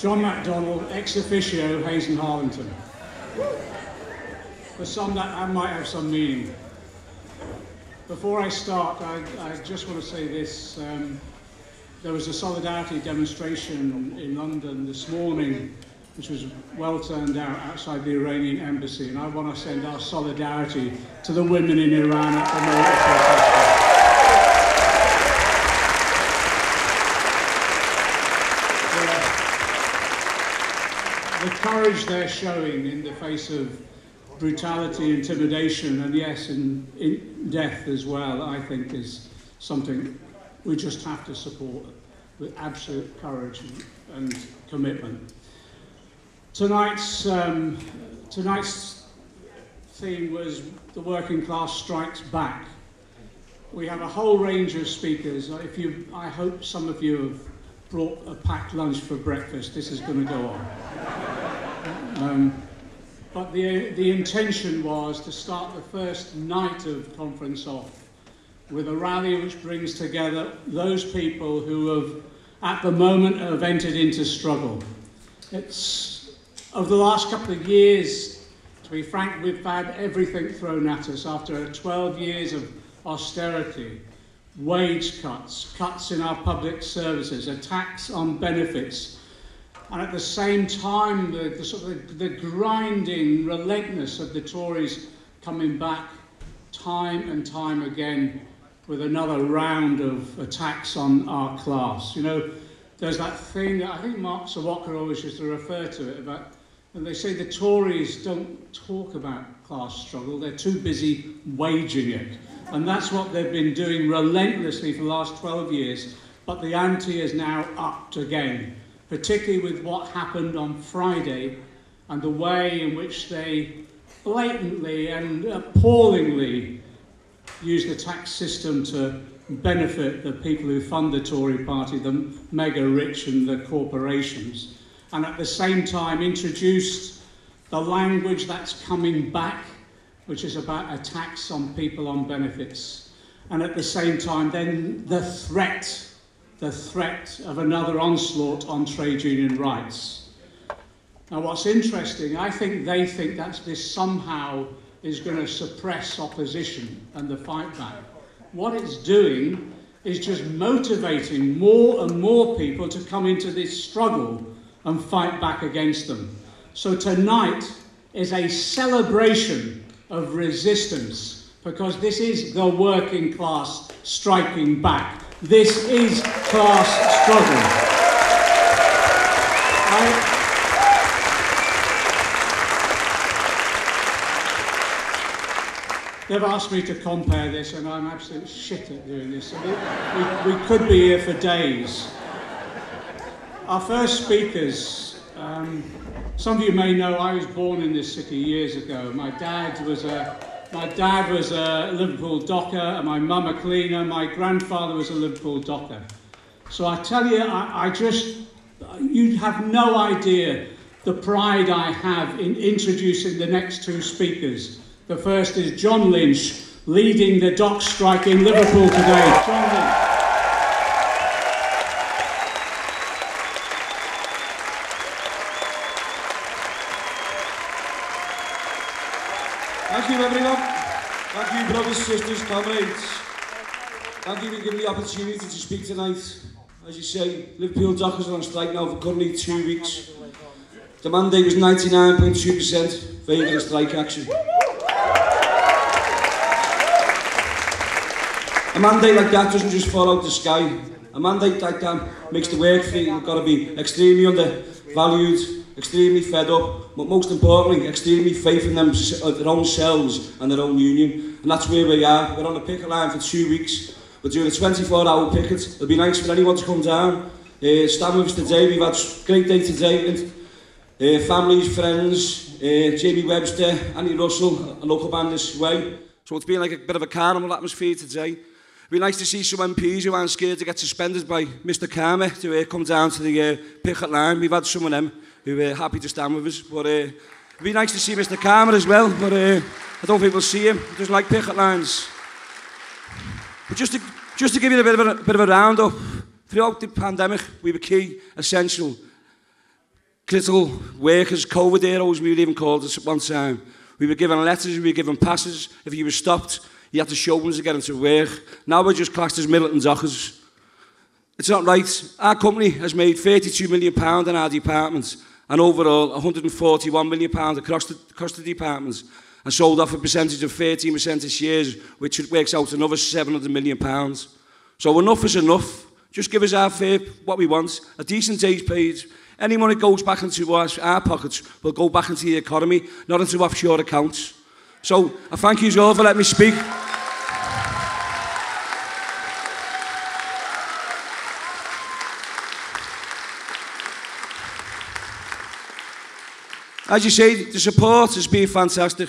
John McDonnell, ex officio, Hayes and Harlington. For some that might have some meaning. Before I start, I just want to say this. There was a solidarity demonstration in London this morning, which was well turned out outside the Iranian embassy, and I want to send our solidarity to the women in Iran at the moment. The courage they're showing in the face of brutality, intimidation, and yes, in death as well, I think is something we just have to support with absolute courage and commitment. Tonight's theme was the working class strikes back. We have a whole range of speakers. I hope some of you have brought a packed lunch for breakfast. This is going to go on. But the intention was to start the first night of conference off with a rally which brings together those people who have, at the moment, have entered into struggle. It's, over the last couple of years, to be frank, we've had everything thrown at us after 12 years of austerity, wage cuts, cuts in our public services, attacks on benefits, and at the same time, the grinding relentlessness of the Tories coming back time and time again with another round of attacks on our class. You know, there's that thing that I think Mark Sawalker always used to refer to it about, and they say the Tories don't talk about class struggle, they're too busy waging it. And that's what they've been doing relentlessly for the last 12 years, but the ante is now upped again, particularly with what happened on Friday and the way in which they blatantly and appallingly use the tax system to benefit the people who fund the Tory party, the mega rich and the corporations, and at the same time introduced the language that's coming back, which is about a tax on people on benefits, and at the same time then the threat of another onslaught on trade union rights. Now what's interesting, I think they think that this somehow is going to suppress opposition and the fight back. What it's doing is just motivating more and more people to come into this struggle and fight back against them. So tonight is a celebration of resistance, because this is the working class striking back. This is class struggle. They've asked me to compare this, and I'm absolute shit at doing this. We could be here for days. Our first speakers, some of you may know I was born in this city years ago. My dad was a Liverpool Docker, and my mum a cleaner. My grandfather was a Liverpool Docker. So I tell you, you have no idea the pride I have in introducing the next two speakers. The first is John Lynch, leading the dock strike in Liverpool today. John Lynch. Thank you, everyone. Thank you, brothers, sisters, comrades. Thank you for giving me the opportunity to speak tonight. As you say, Liverpool Dockers are on strike now for currently 2 weeks. The mandate was 99.2% favour of strike action. A mandate like that doesn't just fall out the sky. A mandate like that makes the work for you. You've got to be extremely undervalued, extremely fed up, but most importantly, extremely faith in their own selves and their own union. And that's where we are. We're on the picket line for 2 weeks. We're doing a 24-hour picket. It'll be nice for anyone to come down. Stand with us today. We've had a great day today. Families, friends, Jamie Webster, Annie Russell, a local band this way. So it's been like a bit of a carnival atmosphere today. It'd be nice to see some MPs who aren't scared to get suspended by Mr. Karma to come down to the picket line. We've had some of them who are happy to stand with us. But it'd be nice to see Mr. Karma as well. But I don't think we'll see him. He doesn't like picket lines. But just to give you a bit of a roundup, throughout the pandemic, we were key, essential critical workers, COVID heroes, we were even called at one time. We were given letters, we were given passes. If you were stopped, you had to show them to get into work. Now we're just classed as Middleton Dockers. It's not right. Our company has made £32 million in our department and overall £141 million across the departments, and sold off a percentage of 13% of shares, which works out another £700 million. So enough is enough. Just give us our fair, what we want, a decent day's paid. Any money goes back into our pockets will go back into the economy, not into offshore accounts. So I thank you all for letting me speak. As you say, the support has been fantastic.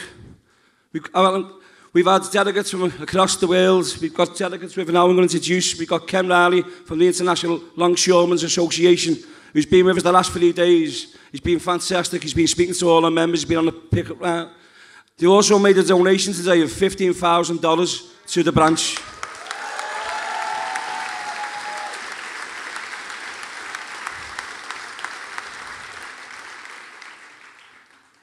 We've had delegates from across the world. We've got delegates we've now going to introduce. We've got Ken Riley from the International Longshoremen's Association, who's been with us the last 3 days. He's been fantastic. He's been speaking to all our members. He's been on the picket round. They also made a donation today of $15,000 to the branch.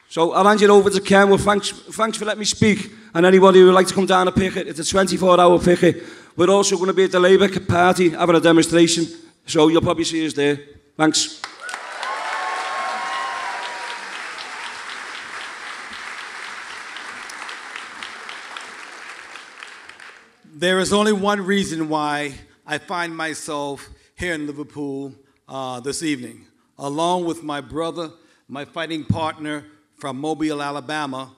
So I'll hand you over to Ken. Well, thanks for letting me speak. And anybody who would like to come down and picket, it's a 24-hour picket. We're also going to be at the Labour Party having a demonstration. So you'll probably see us there. Thanks. There is only one reason why I find myself here in Liverpool this evening, along with my brother, my fighting partner from Mobile, Alabama,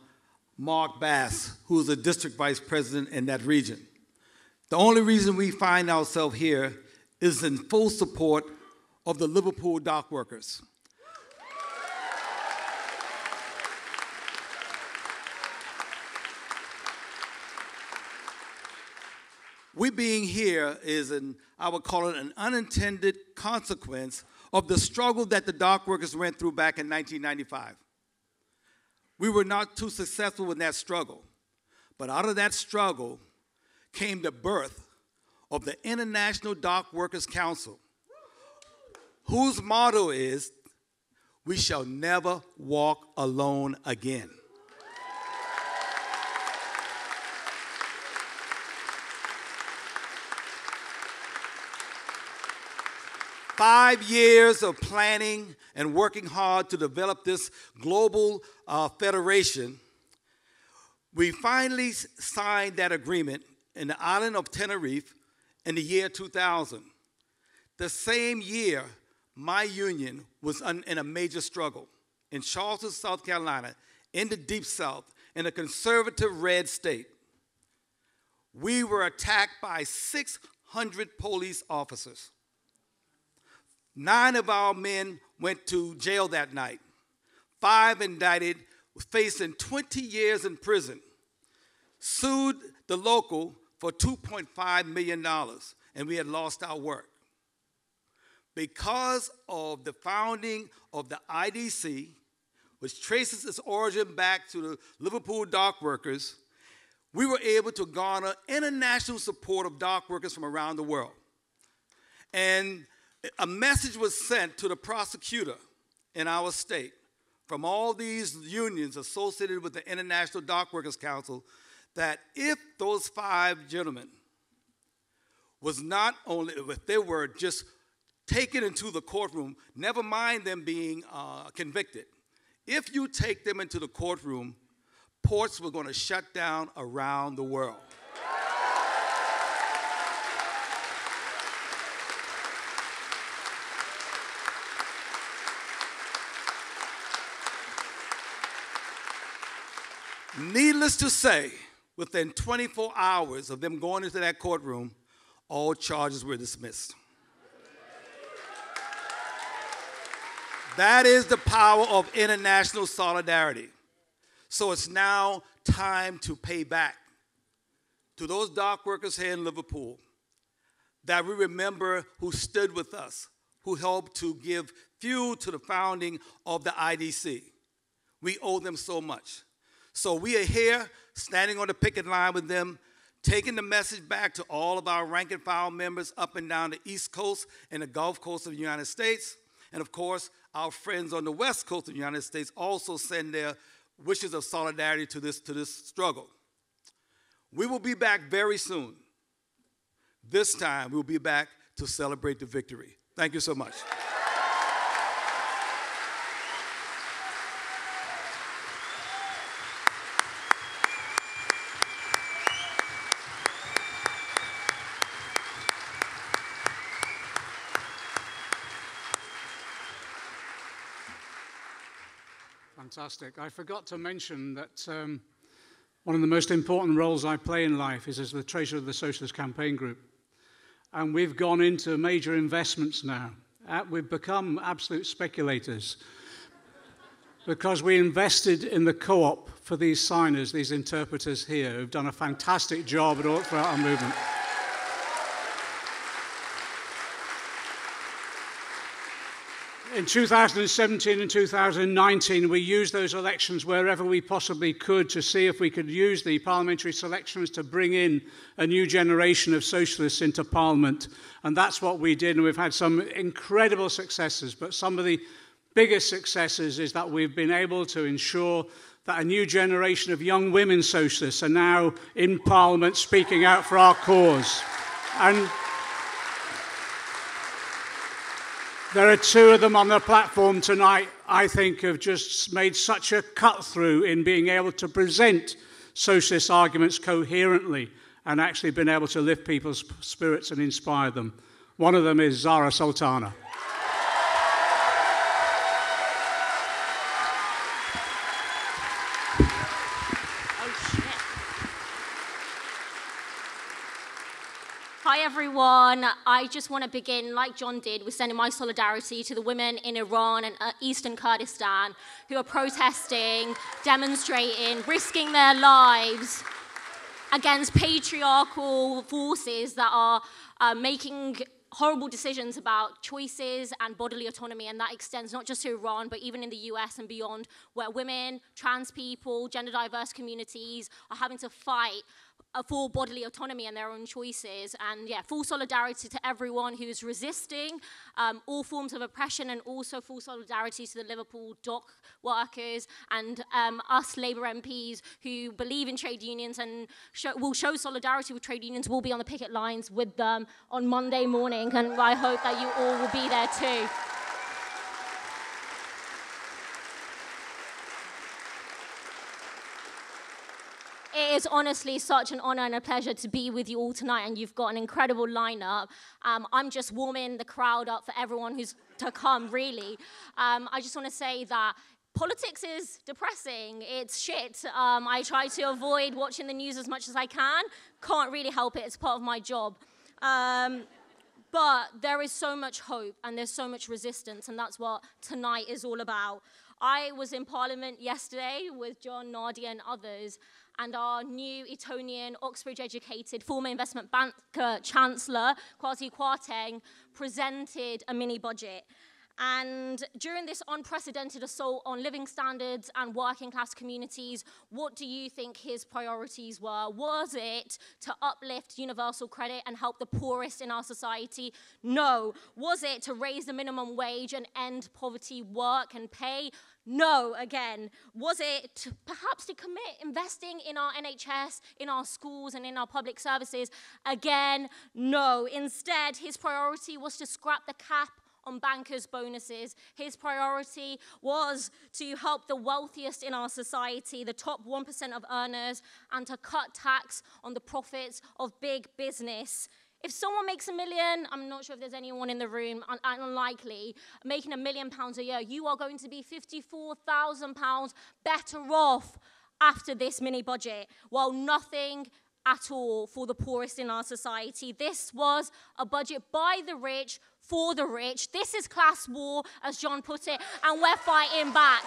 Mark Bass, who is a district vice president in that region. The only reason we find ourselves here is in full support of the Liverpool dock workers. We being here is, I would call it an unintended consequence of the struggle that the dock workers went through back in 1995. We were not too successful in that struggle, but out of that struggle came the birth of the International Dock Workers Council, whose motto is, "We shall never walk alone again." Five years of planning and working hard to develop this global federation, we finally signed that agreement in the island of Tenerife in the year 2000. The same year, my union was in a major struggle in Charleston, South Carolina, in the Deep South, in a conservative red state. We were attacked by 600 police officers. 9 of our men went to jail that night. 5 indicted, facing 20 years in prison. Sued the local for $2.5 million, and we had lost our work. Because of the founding of the IDC, which traces its origin back to the Liverpool dock workers, we were able to garner international support of dock workers from around the world. And a message was sent to the prosecutor in our state from all these unions associated with the International Dock Workers Council that if those 5 gentlemen was not only, if they were just taken into the courtroom, never mind them being convicted, if you take them into the courtroom, ports were going to shut down around the world. Needless to say, within 24 hours of them going into that courtroom, all charges were dismissed. That is the power of international solidarity. So it's now time to pay back to those dock workers here in Liverpool that we remember who stood with us, who helped to give fuel to the founding of the IDC. We owe them so much. So we are here, standing on the picket line with them, taking the message back to all of our rank and file members up and down the East Coast and the Gulf Coast of the United States, and of course, our friends on the West Coast of the United States also send their wishes of solidarity to this struggle. We will be back very soon. This time, we'll be back to celebrate the victory. Thank you so much. Fantastic. I forgot to mention that one of the most important roles I play in life is as the treasurer of the Socialist Campaign Group. And we've gone into major investments now. We've become absolute speculators because we invested in the co-op for these signers, these interpreters here, who've done a fantastic job throughout our movement. In 2017 and 2019, we used those elections wherever we possibly could to see if we could use the parliamentary selections to bring in a new generation of socialists into Parliament. And that's what we did, and we've had some incredible successes. But some of the biggest successes is that we've been able to ensure that a new generation of young women socialists are now in Parliament speaking out for our cause. And there are two of them on the platform tonight, I think, have just made such a cut-through in being able to present socialist arguments coherently and actually been able to lift people's spirits and inspire them. One of them is Zara Sultana. Hi everyone, I just want to begin, like John did, with sending my solidarity to the women in Iran and Eastern Kurdistan who are protesting, demonstrating, risking their lives against patriarchal forces that are making horrible decisions about choices and bodily autonomy, and that extends not just to Iran, but even in the US and beyond, where women, trans people, gender diverse communities are having to fight for bodily autonomy and their own choices. And yeah, full solidarity to everyone who's resisting all forms of oppression, and also full solidarity to the Liverpool dock workers and us Labour MPs who believe in trade unions and will show solidarity with trade unions. We'll be on the picket lines with them on Monday morning, and I hope that you all will be there too. It is honestly such an honor and a pleasure to be with you all tonight, and you've got an incredible lineup. I'm just warming the crowd up for everyone who's to come, really. I just want to say that politics is depressing. It's shit. I try to avoid watching the news as much as I can. Can't really help it. It's part of my job. But there is so much hope and there's so much resistance, and that's what tonight is all about. I was in Parliament yesterday with John, Nadia, and others, and our new Etonian, Oxbridge-educated, former investment banker Chancellor, Kwasi Kwarteng, presented a mini-budget. And during this unprecedented assault on living standards and working class communities, what do you think his priorities were? Was it to uplift universal credit and help the poorest in our society? No. Was it to raise the minimum wage and end poverty, work and pay? No, again. Was it perhaps to commit investing in our NHS, in our schools and in our public services? Again, no. Instead, his priority was to scrap the cap on bankers' bonuses. His priority was to help the wealthiest in our society, the top 1% of earners, and to cut tax on the profits of big business. If someone makes $1 million, I'm not sure if there's anyone in the room, unlikely, making £1 million a year, you are going to be £54,000 better off after this mini budget, while nothing at all for the poorest in our society. This was a budget by the rich, for the rich. This is class war, as John put it, and we're fighting back.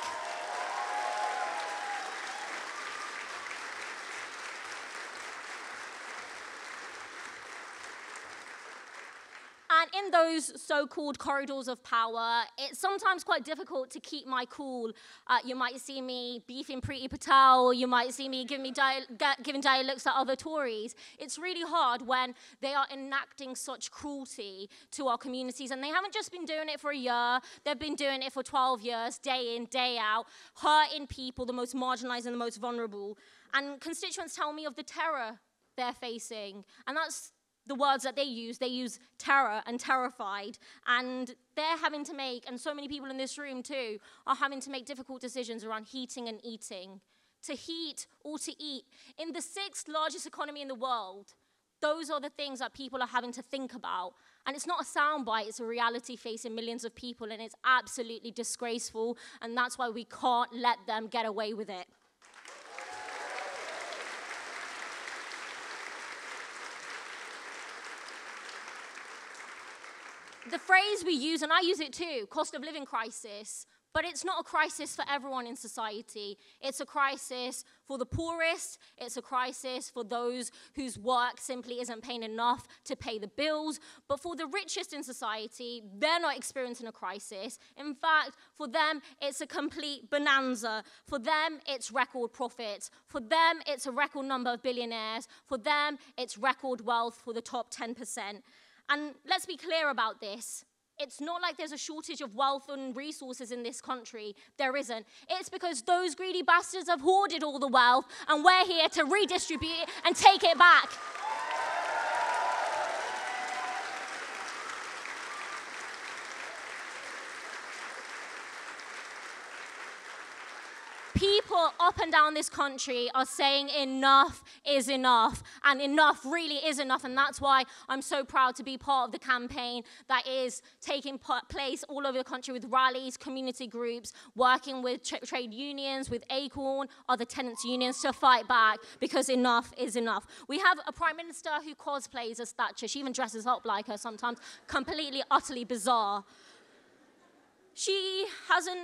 And in those so-called corridors of power, it's sometimes quite difficult to keep my cool. You might see me beefing Priti Patel, you might see me giving dire looks at other Tories. It's really hard when they are enacting such cruelty to our communities, and they haven't just been doing it for a year, they've been doing it for 12 years, day in, day out, hurting people, the most marginalized and the most vulnerable. And constituents tell me of the terror they're facing, and that's the words that they use terror and terrified, and they're having to make, and so many people in this room too, are having to make difficult decisions around heating and eating. To heat or to eat. In the 6th largest economy in the world, those are the things that people are having to think about. And it's not a soundbite, it's a reality facing millions of people, and it's absolutely disgraceful, and that's why we can't let them get away with it. The phrase we use, and I use it too, cost of living crisis, but it's not a crisis for everyone in society. It's a crisis for the poorest, it's a crisis for those whose work simply isn't paying enough to pay the bills, but for the richest in society, they're not experiencing a crisis. In fact, for them, it's a complete bonanza. For them, it's record profits. For them, it's a record number of billionaires. For them, it's record wealth for the top 10%. And let's be clear about this. It's not like there's a shortage of wealth and resources in this country. There isn't. It's because those greedy bastards have hoarded all the wealth, and we're here to redistribute it and take it back. People up and down this country are saying enough is enough, and enough really is enough, and that's why I'm so proud to be part of the campaign that is taking place all over the country with rallies, community groups, working with trade unions, with Acorn, other tenants' unions to fight back, because enough is enough. We have a Prime Minister who cosplays as Thatcher. She even dresses up like her sometimes, completely, utterly bizarre. She hasn't,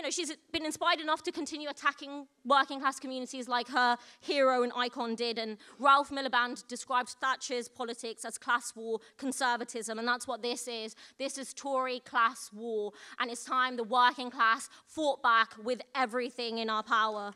she's been inspired enough to continue attacking working class communities like her hero and icon did. And Ralph Miliband described Thatcher's politics as class war conservatism, and that's what this is. This is Tory class war, and it's time the working class fought back with everything in our power.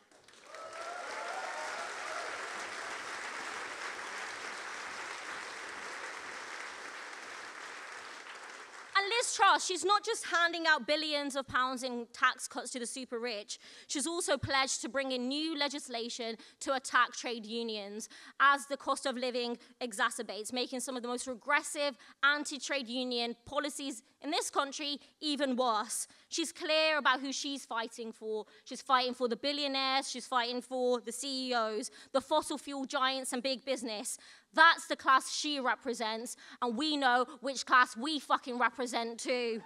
And Liz Truss, she's not just handing out billions of pounds in tax cuts to the super rich, she's also pledged to bring in new legislation to attack trade unions as the cost of living exacerbates, making some of the most regressive anti-trade union policies in this country even worse. She's clear about who she's fighting for. She's fighting for the billionaires, she's fighting for the CEOs, the fossil fuel giants and big business. That's the class she represents, and we know which class we fucking represent too.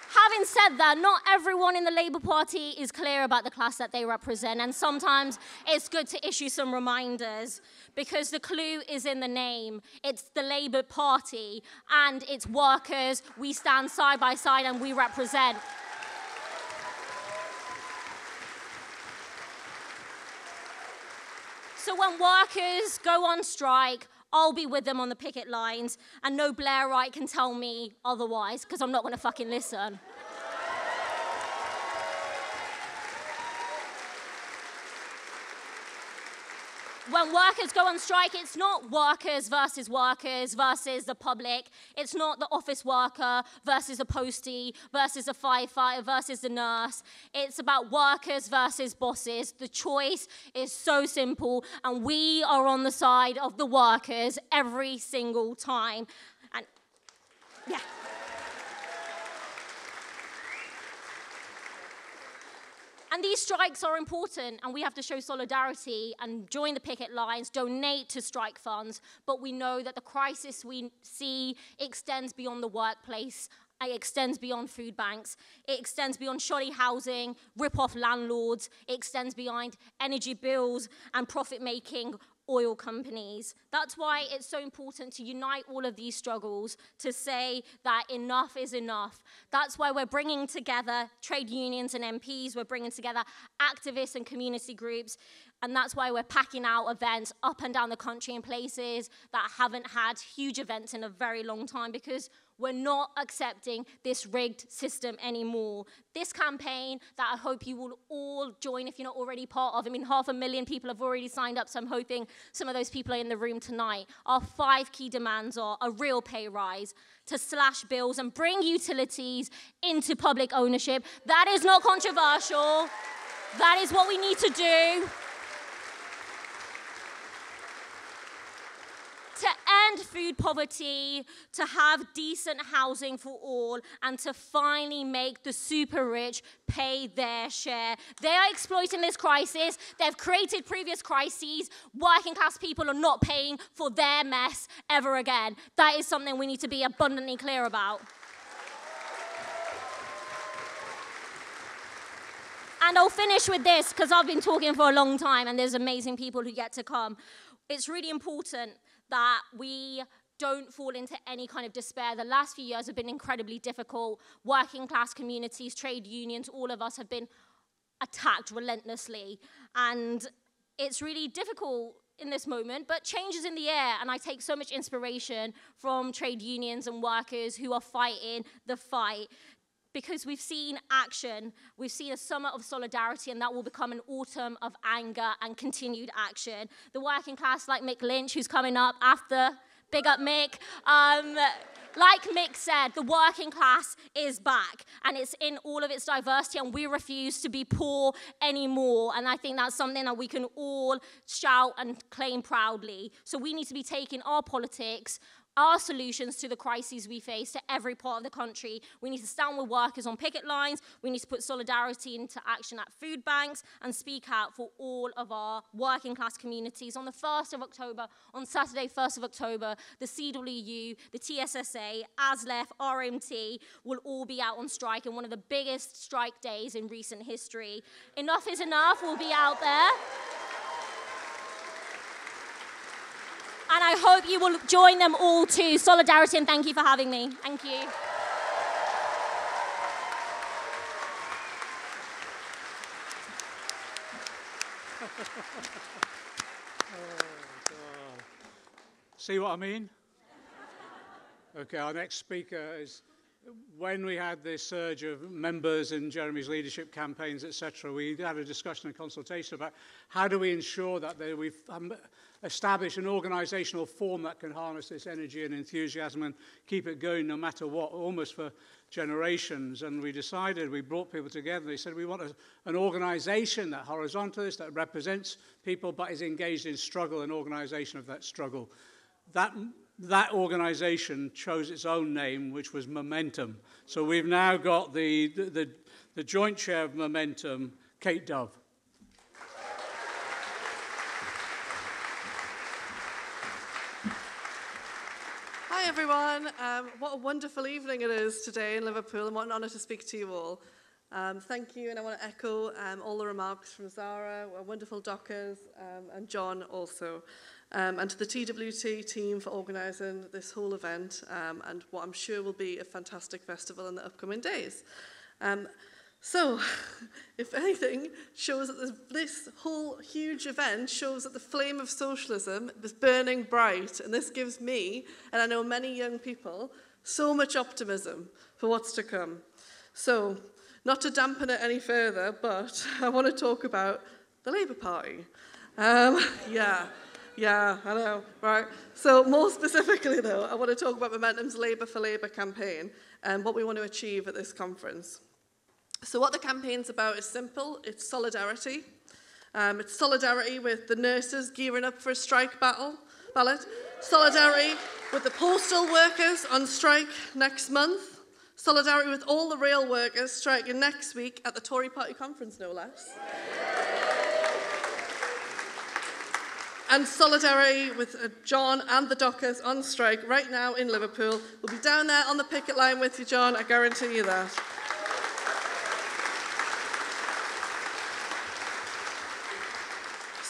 Having said that, not everyone in the Labour Party is clear about the class that they represent, and sometimes it's good to issue some reminders, because the clue is in the name. It's the Labour Party, and it's workers. We stand side by side and we represent. So when workers go on strike, I'll be with them on the picket lines, and no Blairite can tell me otherwise, because I'm not going to fucking listen. When workers go on strike, it's not workers versus the public. It's not the office worker versus the postie versus the firefighter versus the nurse. It's about workers versus bosses. The choice is so simple, and we are on the side of the workers every single time. And yeah. And these strikes are important, and we have to show solidarity and join the picket lines, donate to strike funds, but we know that the crisis we see extends beyond the workplace. It extends beyond food banks. It extends beyond shoddy housing, rip-off landlords. It extends beyond energy bills and profit-making oil companies. That's why it's so important to unite all of these struggles to say that enough is enough. That's why we're bringing together trade unions and MPs, we're bringing together activists and community groups, and that's why we're packing out events up and down the country in places that haven't had huge events in a very long time, because we're not accepting this rigged system anymore. This campaign that I hope you will all join if you're not already part of. I mean, 500,000 people have already signed up, so I'm hoping some of those people are in the room tonight. Our 5 key demands are a real pay rise, to slash bills and bring utilities into public ownership. That is not controversial. That is what we need to do. To end food poverty, to have decent housing for all, and to finally make the super rich pay their share. They are exploiting this crisis. They've created previous crises. Working class people are not paying for their mess ever again. That is something we need to be abundantly clear about. And I'll finish with this, because I've been talking for a long time, and there's amazing people who get to come. It's really important that we don't fall into any kind of despair. The last few years have been incredibly difficult. Working class communities, trade unions, all of us have been attacked relentlessly. And it's really difficult in this moment, but change is in the air. And I take so much inspiration from trade unions and workers who are fighting the fight. Because we've seen action, we've seen a summer of solidarity, and that will become an autumn of anger and continued action. The working class, like Mick Lynch, who's coming up after, big up Mick, like Mick said, the working class is back, and it's in all of its diversity, and we refuse to be poor anymore. And I think that's something that we can all shout and claim proudly. So we need to be taking our politics, our solutions to the crises we face to every part of the country. We need to stand with workers on picket lines. We need to put solidarity into action at food banks and speak out for all of our working class communities. On the 1st of October, on Saturday, 1st of October, the CWU, the TSSA, ASLEF, RMT will all be out on strike in one of the biggest strike days in recent history. Enough is enough. We'll be out there. And I hope you will join them all too. Solidarity, and thank you for having me. Thank you. See what I mean? Okay, our next speaker is, when we had this surge of members in Jeremy's leadership campaigns, etc., we had a discussion and consultation about how do we ensure that we've established an organisational form that can harness this energy and enthusiasm and keep it going no matter what, almost for generations. And we decided, we brought people together, and they said we want an organisation that horizontalist, that represents people but is engaged in struggle and organisation of that struggle. That organisation chose its own name, which was Momentum. So we've now got the joint chair of Momentum, Kate Dove. Hi everyone, what a wonderful evening it is today in Liverpool, and what an honour to speak to you all. Thank you, and I want to echo all the remarks from Zara, our wonderful Dockers, and John also. And to the TWT team for organising this whole event, and what I'm sure will be a fantastic festival in the upcoming days. So, if anything, shows that this whole huge event shows that the flame of socialism is burning bright, and this gives me, and I know many young people, so much optimism for what's to come. So, not to dampen it any further, but I want to talk about the Labour Party. Yeah, I know, right? So more specifically, though, I want to talk about Momentum's Labour for Labour campaign and what we want to achieve at this conference. So what the campaign's about is simple. It's solidarity. It's solidarity with the nurses gearing up for a strike ballot. Solidarity with the postal workers on strike next month. Solidarity with all the rail workers striking next week at the Tory Party conference, no less. And solidarity with John and the Dockers on strike right now in Liverpool. We'll be down there on the picket line with you, John, I guarantee you that.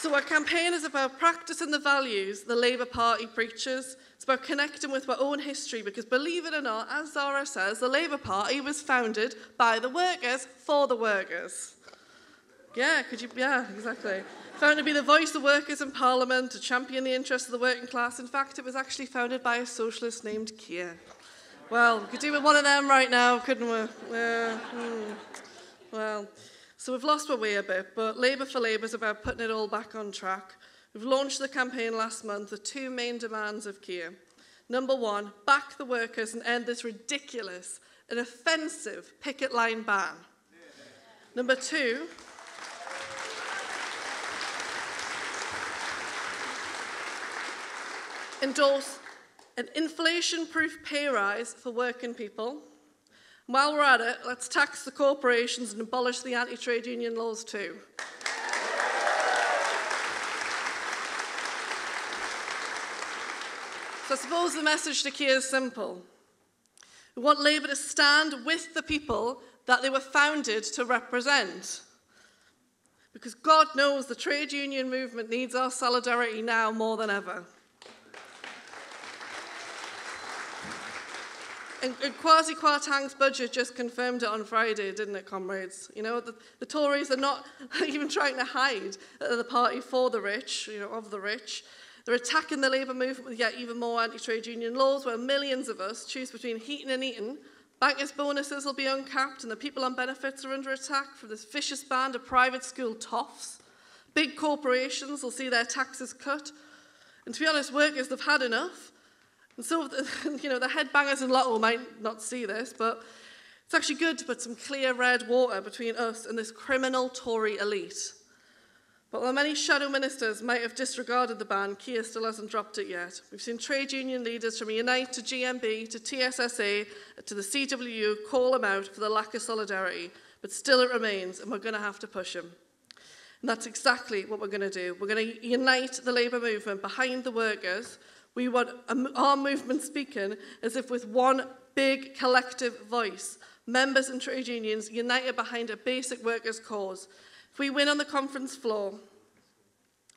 So our campaign is about practicing the values the Labour Party preaches. It's about connecting with our own history, because believe it or not, as Zara says, the Labour Party was founded by the workers for the workers. Yeah, exactly. Found to be the voice of workers in Parliament, to champion the interests of the working class. In fact, it was actually founded by a socialist named Keir. Well, we could do with one of them right now, couldn't we? Well, so we've lost our way a bit, but Labour for Labour is about putting it all back on track. We've launched the campaign last month with two main demands of Keir. Number one, back the workers and end this ridiculous and offensive picket line ban. Number two, endorse an inflation-proof pay rise for working people. While we're at it, let's tax the corporations and abolish the anti-trade union laws too. So I suppose the message to Keir is simple. We want Labour to stand with the people that they were founded to represent. Because God knows the trade union movement needs our solidarity now more than ever. And Kwasi Kwarteng's budget just confirmed it on Friday, didn't it, comrades? You know, the Tories are not even trying to hide that they're the party for the rich, you know, of the rich. They're attacking the Labour movement with yet even more anti-trade union laws, where millions of us choose between heating and eating. Bankers' bonuses will be uncapped, and the people on benefits are under attack from this vicious band of private school toffs. Big corporations will see their taxes cut. And to be honest, workers, they've had enough. And so, you know, the headbangers in Lotto might not see this, but it's actually good to put some clear red water between us and this criminal Tory elite. But while many shadow ministers might have disregarded the ban, Keir still hasn't dropped it yet. We've seen trade union leaders from Unite to GMB to TSSA to the CWU call him out for the lack of solidarity, but still it remains, and we're going to have to push him. And that's exactly what we're going to do. We're going to unite the Labour movement behind the workers. We want our movement speaking as if with one big collective voice, members and trade unions united behind a basic workers' cause. If we win on the conference floor,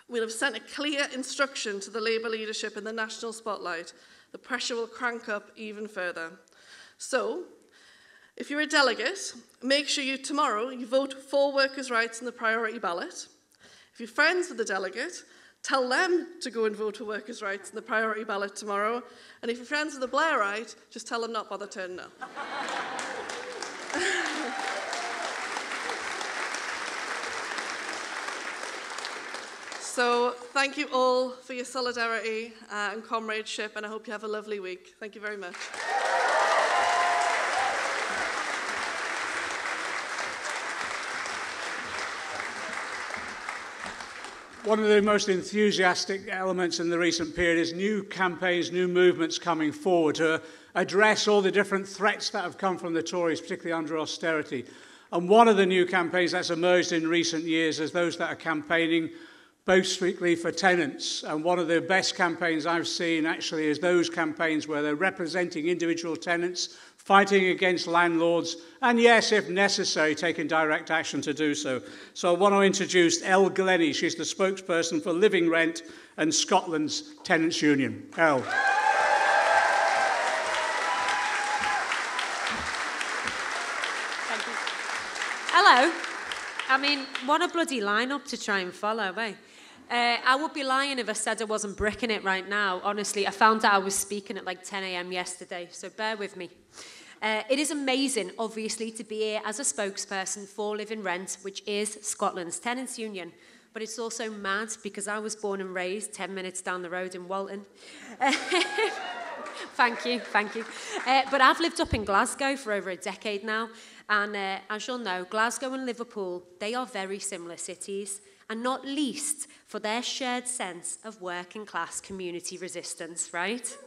we'll have sent a clear instruction to the Labour leadership in the national spotlight. The pressure will crank up even further. So, if you're a delegate, make sure tomorrow you vote for workers' rights in the priority ballot. If you're friends with the delegate, tell them to go and vote for workers' rights in the priority ballot tomorrow. And if you're friends with the Blairite, just tell them not bother turning up. So thank you all for your solidarity and comradeship, and I hope you have a lovely week. Thank you very much. One of the most enthusiastic elements in the recent period is new campaigns, new movements coming forward to address all the different threats that have come from the Tories, particularly under austerity. And one of the new campaigns that's emerged in recent years is those that are campaigning both strictly for tenants. And one of the best campaigns I've seen actually is those campaigns where they're representing individual tenants, fighting against landlords, and yes, if necessary, taking direct action to do so. So I want to introduce Elle Glennie. She's the spokesperson for Living Rent and Scotland's Tenants Union. Elle. Thank you. Hello. I mean, what a bloody lineup to try and follow, eh? I would be lying if I said I wasn't bricking it right now. Honestly, I found out I was speaking at like 10 a.m. yesterday, so bear with me. It is amazing, obviously, to be here as a spokesperson for Living Rent, which is Scotland's tenants union. But it's also mad because I was born and raised 10 minutes down the road in Walton. Thank you. But I've lived up in Glasgow for over a decade now. And as you'll know, Glasgow and Liverpool, they are very similar cities. And not least for their shared sense of working class community resistance, right?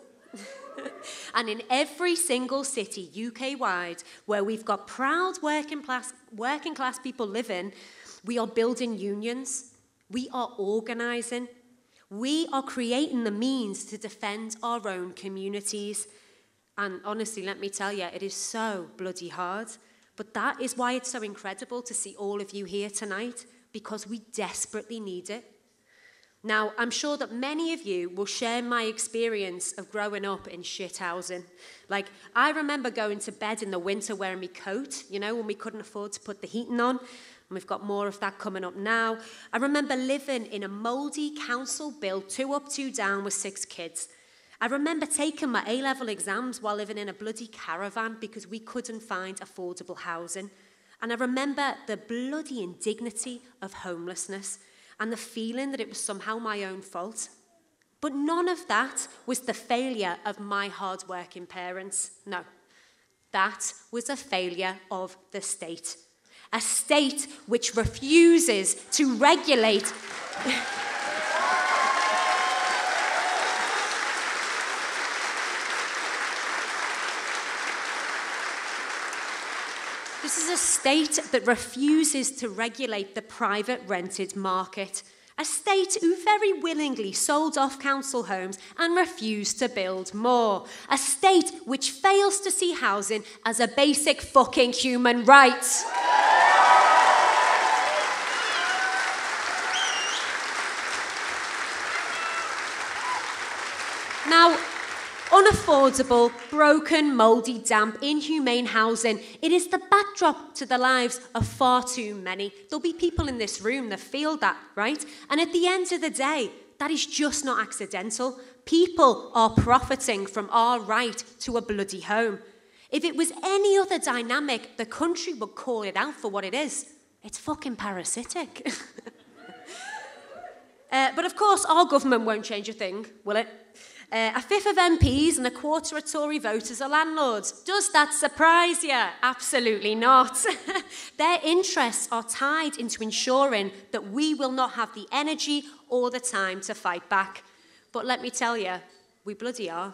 And in every single city UK-wide where we've got proud working class people living, we are building unions, we are organising, we are creating the means to defend our own communities. And honestly, let me tell you, it is so bloody hard. But that is why it's so incredible to see all of you here tonight, because we desperately need it. Now, I'm sure that many of you will share my experience of growing up in shit housing. Like, I remember going to bed in the winter wearing my coat, you know, when we couldn't afford to put the heating on. And we've got more of that coming up now. I remember living in a mouldy council-built 2 up, 2 down with 6 kids. I remember taking my A-level exams while living in a bloody caravan because we couldn't find affordable housing. And I remember the bloody indignity of homelessness and the feeling that it was somehow my own fault. But none of that was the failure of my hard-working parents. No, that was a failure of the state. A state which refuses to regulate... This is a state that refuses to regulate the private rented market. A state who very willingly sold off council homes and refused to build more. A state which fails to see housing as a basic fucking human right. Now, unaffordable, broken, mouldy, damp, inhumane housing, it is the backdrop to the lives of far too many. There'll be people in this room that feel that, right? And at the end of the day, that is just not accidental. People are profiting from our right to a bloody home. If it was any other dynamic, the country would call it out for what it is. It's fucking parasitic. But of course, our government won't change a thing, will it? A fifth of MPs and a quarter of Tory voters are landlords. Does that surprise you? Absolutely not. Their interests are tied into ensuring that we will not have the energy or the time to fight back. But let me tell you, we bloody are.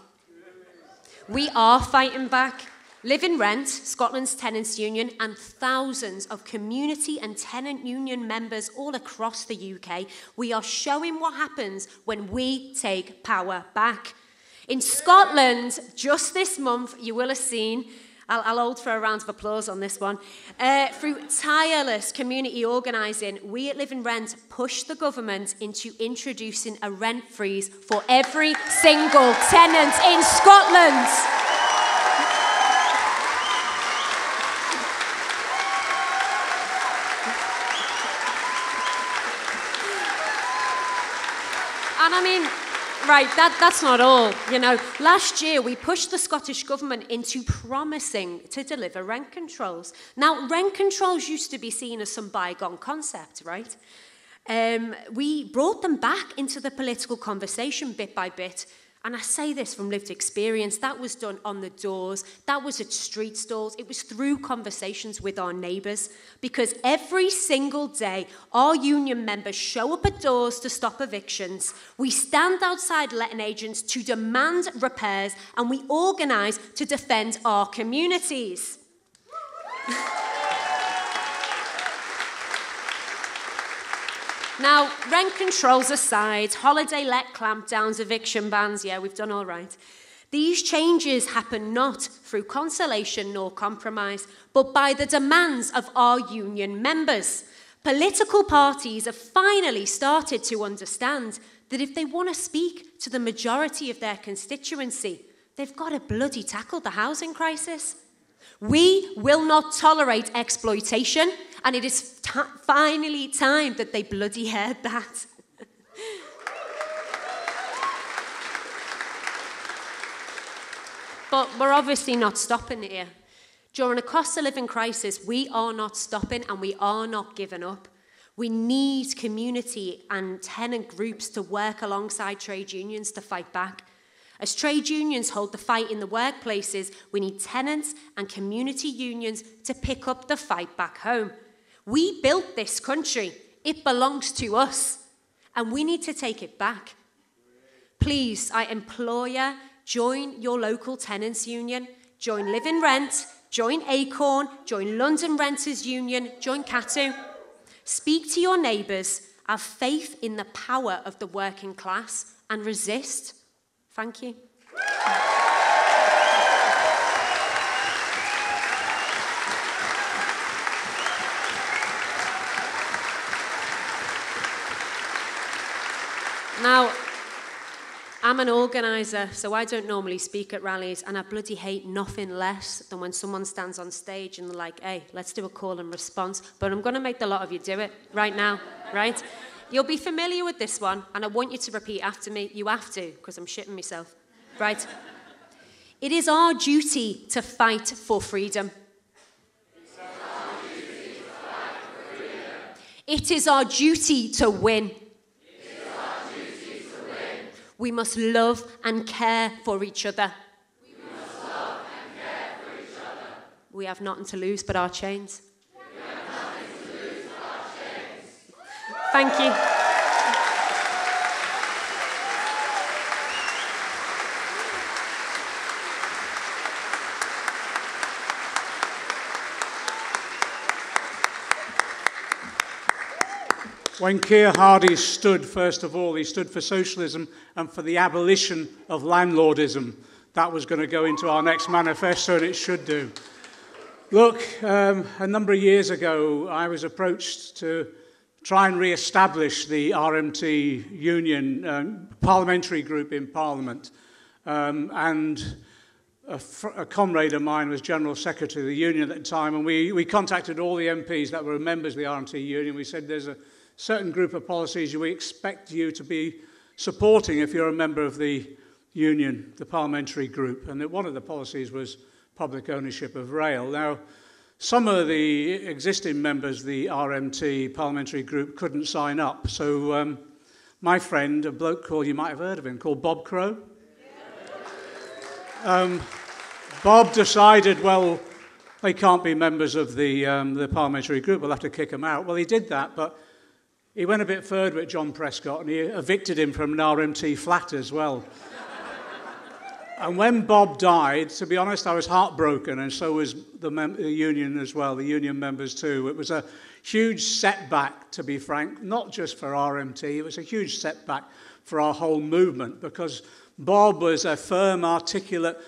We are fighting back. Live in Rent, Scotland's tenants' union, and thousands of community and tenant union members all across the UK, we are showing what happens when we take power back. In Scotland, just this month, you will have seen, I'll hold for a round of applause on this one, through tireless community organising, we at Live in Rent pushed the government into introducing a rent freeze for every single tenant in Scotland. And I mean, right, that's not all. You know, last year we pushed the Scottish Government into promising to deliver rent controls. Now, rent controls used to be seen as some bygone concept, right? We brought them back into the political conversation bit by bit. And I say this from lived experience, that was done on the doors, that was at street stalls, it was through conversations with our neighbours. Because every single day, our union members show up at doors to stop evictions. We stand outside letting agents to demand repairs, and we organise to defend our communities. Now, rent controls aside, holiday let clampdowns, eviction bans, yeah, we've done all right. These changes happen not through consolation nor compromise, but by the demands of our union members. Political parties have finally started to understand that if they want to speak to the majority of their constituency, they've got to bloody tackle the housing crisis. We will not tolerate exploitation, and it is finally time that they bloody heard that. But we're obviously not stopping here. During a cost of living crisis, we are not stopping and we are not giving up. We need community and tenant groups to work alongside trade unions to fight back. As trade unions hold the fight in the workplaces, we need tenants and community unions to pick up the fight back home. We built this country. It belongs to us. And we need to take it back. Please, I implore you, join your local tenants union, join Live in Rent, join Acorn, join London Renters Union, join CATU. Speak to your neighbours, have faith in the power of the working class, and resist. Thank you. Now, I'm an organiser, so I don't normally speak at rallies, and I bloody hate nothing less than when someone stands on stage and they're like, hey, let's do a call and response. But I'm going to make the lot of you do it right now, right? You'll be familiar with this one, and I want you to repeat after me. You have to, because I'm shitting myself, right? It is our duty to fight for freedom. It is our duty to win. We must love and care for each other. We have nothing to lose but our chains. Thank you. When Keir Hardie stood, first of all, he stood for socialism and for the abolition of landlordism. That was going to go into our next manifesto, and it should do. Look, a number of years ago, I was approached to try and re-establish the RMT union, parliamentary group in Parliament. And a comrade of mine was General Secretary of the union at the time, and we contacted all the MPs that were members of the RMT union. We said, there's a certain group of policies we expect you to be supporting if you're a member of the union, the parliamentary group. And one of the policies was public ownership of rail. Now, some of the existing members of the RMT parliamentary group couldn't sign up. So my friend, a bloke called, you might have heard of him, called Bob Crowe. Bob decided, well, they can't be members of the parliamentary group, we'll have to kick them out. Well, he did that, but he went a bit further with John Prescott, and he evicted him from an RMT flat as well. And when Bob died, to be honest, I was heartbroken, and so was the union as well, the union members too. It was a huge setback, to be frank, not just for RMT, it was a huge setback for our whole movement, because Bob was a firm, articulate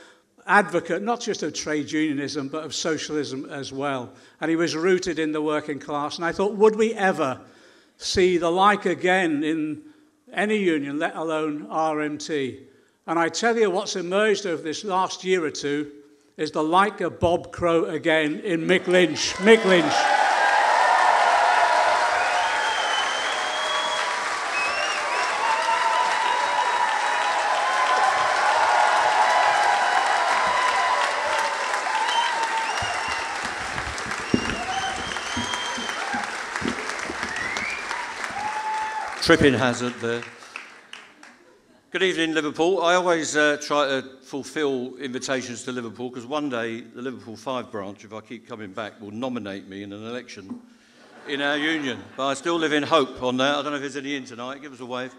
advocate, not just of trade unionism, but of socialism as well. And he was rooted in the working class, and I thought, would we ever see the like again in any union, let alone RMT? And I tell you, what's emerged over this last year or two is the like of Bob Crowe again in Mick Lynch. Mick Lynch. Tripping hazard there. Good evening, Liverpool. I always try to fulfil invitations to Liverpool because one day the Liverpool 5 branch, if I keep coming back, will nominate me in an election in our union. But I still live in hope on that. I don't know if there's any in tonight. Give us a wave.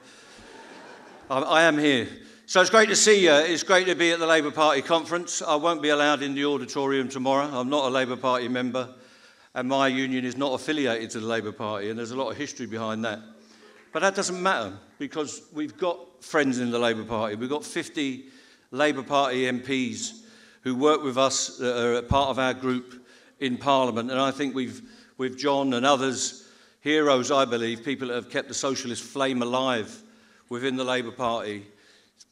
I am here. So it's great to see you. It's great to be at the Labour Party conference. I won't be allowed in the auditorium tomorrow. I'm not a Labour Party member, and my union is not affiliated to the Labour Party, and there's a lot of history behind that. But that doesn't matter because we've got friends in the Labour Party. We've got 50 Labour Party MPs who work with us, that are part of our group in Parliament. And I think with John and others, heroes, I believe, people that have kept the socialist flame alive within the Labour Party,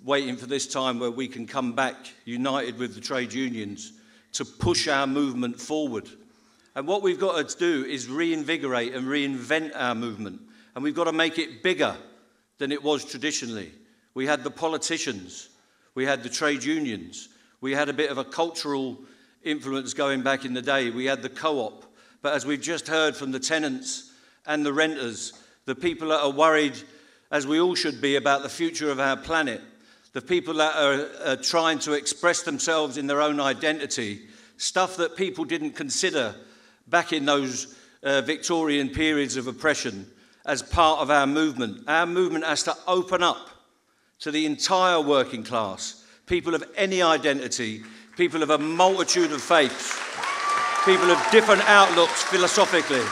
waiting for this time where we can come back united with the trade unions to push our movement forward. And what we've got to do is reinvigorate and reinvent our movement. And we've got to make it bigger than it was traditionally. We had the politicians, we had the trade unions, we had a bit of a cultural influence going back in the day, we had the co-op. But as we've just heard from the tenants and the renters, the people that are worried, as we all should be, about the future of our planet, the people that are trying to express themselves in their own identity, stuff that people didn't consider back in those Victorian periods of oppression, as part of our movement. Our movement has to open up to the entire working class, people of any identity, people of a multitude of faiths, people of different outlooks philosophically.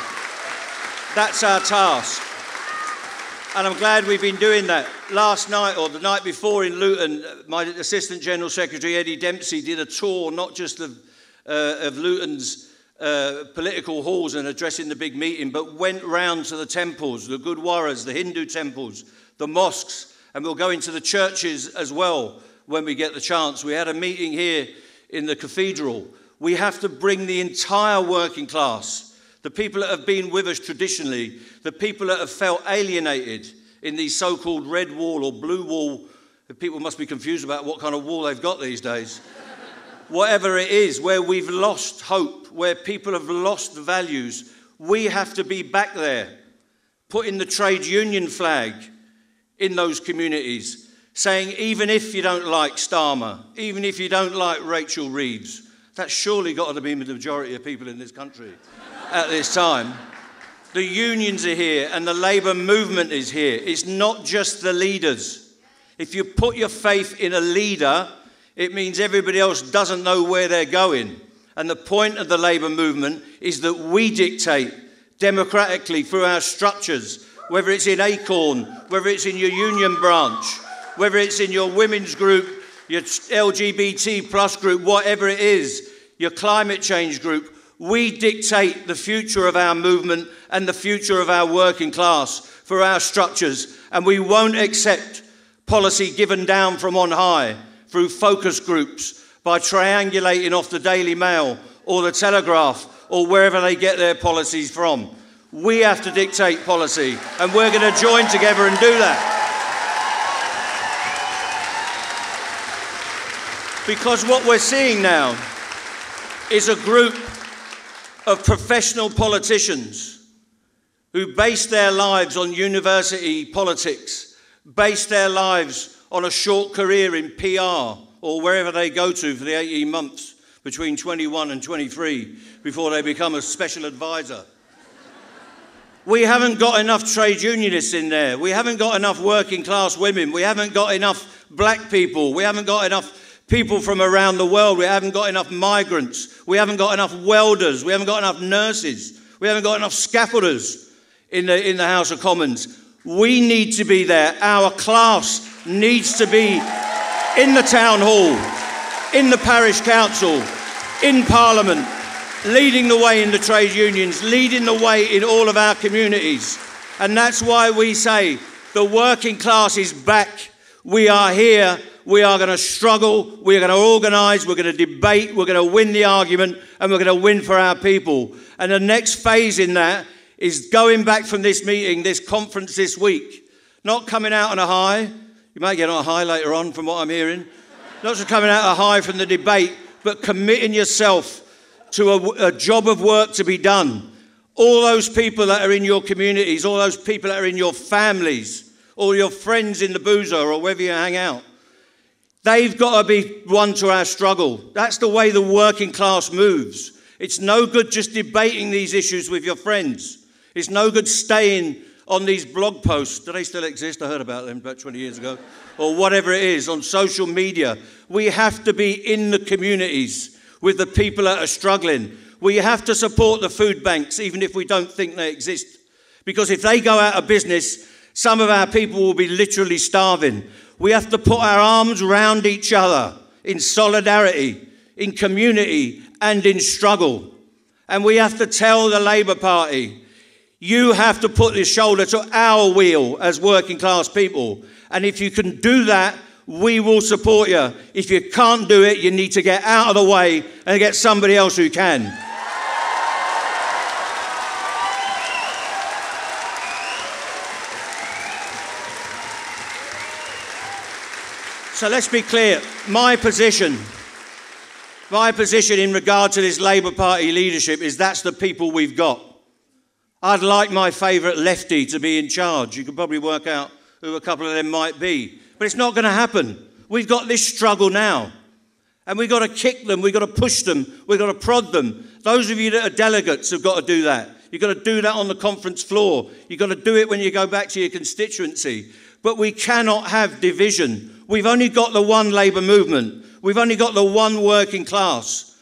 That's our task. And I'm glad we've been doing that. Last night or the night before in Luton, my Assistant General Secretary Eddie Dempsey did a tour not just of Luton's political halls and addressing the big meeting, but went round to the temples, the Gurdwaras, the Hindu temples, the mosques, and we'll go into the churches as well when we get the chance. We had a meeting here in the cathedral. We have to bring the entire working class, the people that have been with us traditionally, the people that have felt alienated in these so-called red wall or blue wall. People must be confused about what kind of wall they've got these days. Whatever it is, where we've lost hope, where people have lost values, we have to be back there, putting the trade union flag in those communities, saying even if you don't like Starmer, even if you don't like Rachel Reeves, that's surely got to be the majority of people in this country at this time. The unions are here and the Labour movement is here. It's not just the leaders. If you put your faith in a leader, it means everybody else doesn't know where they're going. And the point of the Labour movement is that we dictate democratically through our structures, whether it's in Acorn, whether it's in your union branch, whether it's in your women's group, your LGBT plus group, whatever it is, your climate change group, we dictate the future of our movement and the future of our working class for our structures. And we won't accept policy given down from on high through focus groups by triangulating off the Daily Mail or the Telegraph or wherever they get their policies from. We have to dictate policy, and we're going to join together and do that. Because what we're seeing now is a group of professional politicians who base their lives on university politics, base their lives on a short career in PR or wherever they go to for the 18 months between 21 and 23 before they become a special advisor. We haven't got enough trade unionists in there. We haven't got enough working class women. We haven't got enough black people. We haven't got enough people from around the world. We haven't got enough migrants. We haven't got enough welders. We haven't got enough nurses. We haven't got enough scaffolders in the House of Commons. We need to be there. Our class needs to be in the town hall, in the parish council, in Parliament, leading the way in the trade unions, leading the way in all of our communities. And that's why we say the working class is back. We are here. We are going to struggle. We're going to organise. We're going to debate. We're going to win the argument, and we're going to win for our people. And the next phase in that is going back from this meeting, this conference this week, not coming out on a high. You might get on a high later on from what I'm hearing. Not just coming out on a high from the debate, but committing yourself to a job of work to be done. All those people that are in your communities, all those people that are in your families, all your friends in the boozer or wherever you hang out, they've got to be one to our struggle. That's the way the working class moves. It's no good just debating these issues with your friends. It's no good staying on these blog posts. Do they still exist? I heard about them about 20 years ago. Or whatever it is, on social media. We have to be in the communities with the people that are struggling. We have to support the food banks, even if we don't think they exist. Because if they go out of business, some of our people will be literally starving. We have to put our arms around each other in solidarity, in community, and in struggle. And we have to tell the Labour Party, you have to put this shoulder to our wheel as working class people. And if you can do that, we will support you. If you can't do it, you need to get out of the way and get somebody else who can. So let's be clear. My position in regard to this Labour Party leadership is that's the people we've got. I'd like my favourite lefty to be in charge. You can probably work out who a couple of them might be. But it's not going to happen. We've got this struggle now. And we've got to kick them. We've got to push them. We've got to prod them. Those of you that are delegates have got to do that. You've got to do that on the conference floor. You've got to do it when you go back to your constituency. But we cannot have division. We've only got the one Labour movement. We've only got the one working class.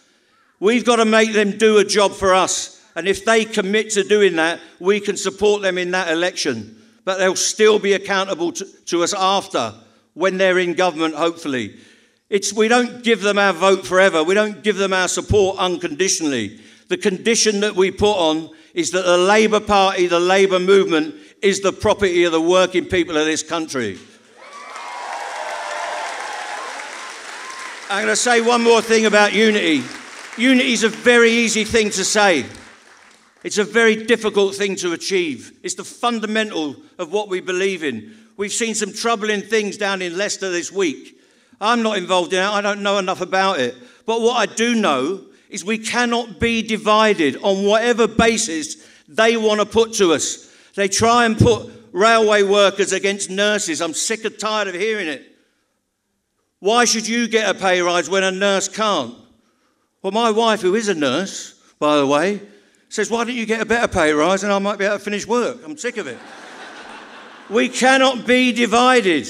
We've got to make them do a job for us. And if they commit to doing that, we can support them in that election. But they'll still be accountable to us after, when they're in government, hopefully. We don't give them our vote forever. We don't give them our support unconditionally. The condition that we put on is that the Labour Party, the Labour movement, is the property of the working people of this country. I'm going to say one more thing about unity. Unity is a very easy thing to say. It's a very difficult thing to achieve. It's the fundamental of what we believe in. We've seen some troubling things down in Leicester this week. I'm not involved in it. I don't know enough about it. But what I do know is we cannot be divided on whatever basis they want to put to us. They try and put railway workers against nurses. I'm sick and tired of hearing it. Why should you get a pay rise when a nurse can't? Well, my wife, who is a nurse, by the way, says, why don't you get a better pay rise and I might be able to finish work? I'm sick of it. We cannot be divided.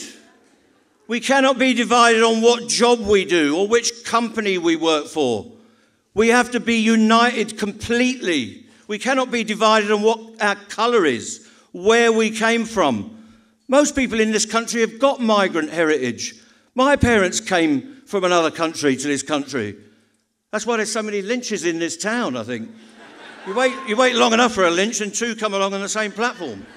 We cannot be divided on what job we do or which company we work for. We have to be united completely. We cannot be divided on what our colour is, where we came from. Most people in this country have got migrant heritage. My parents came from another country to this country. That's why there's so many Lynches in this town, I think. You wait long enough for a Lynch and two come along on the same platform.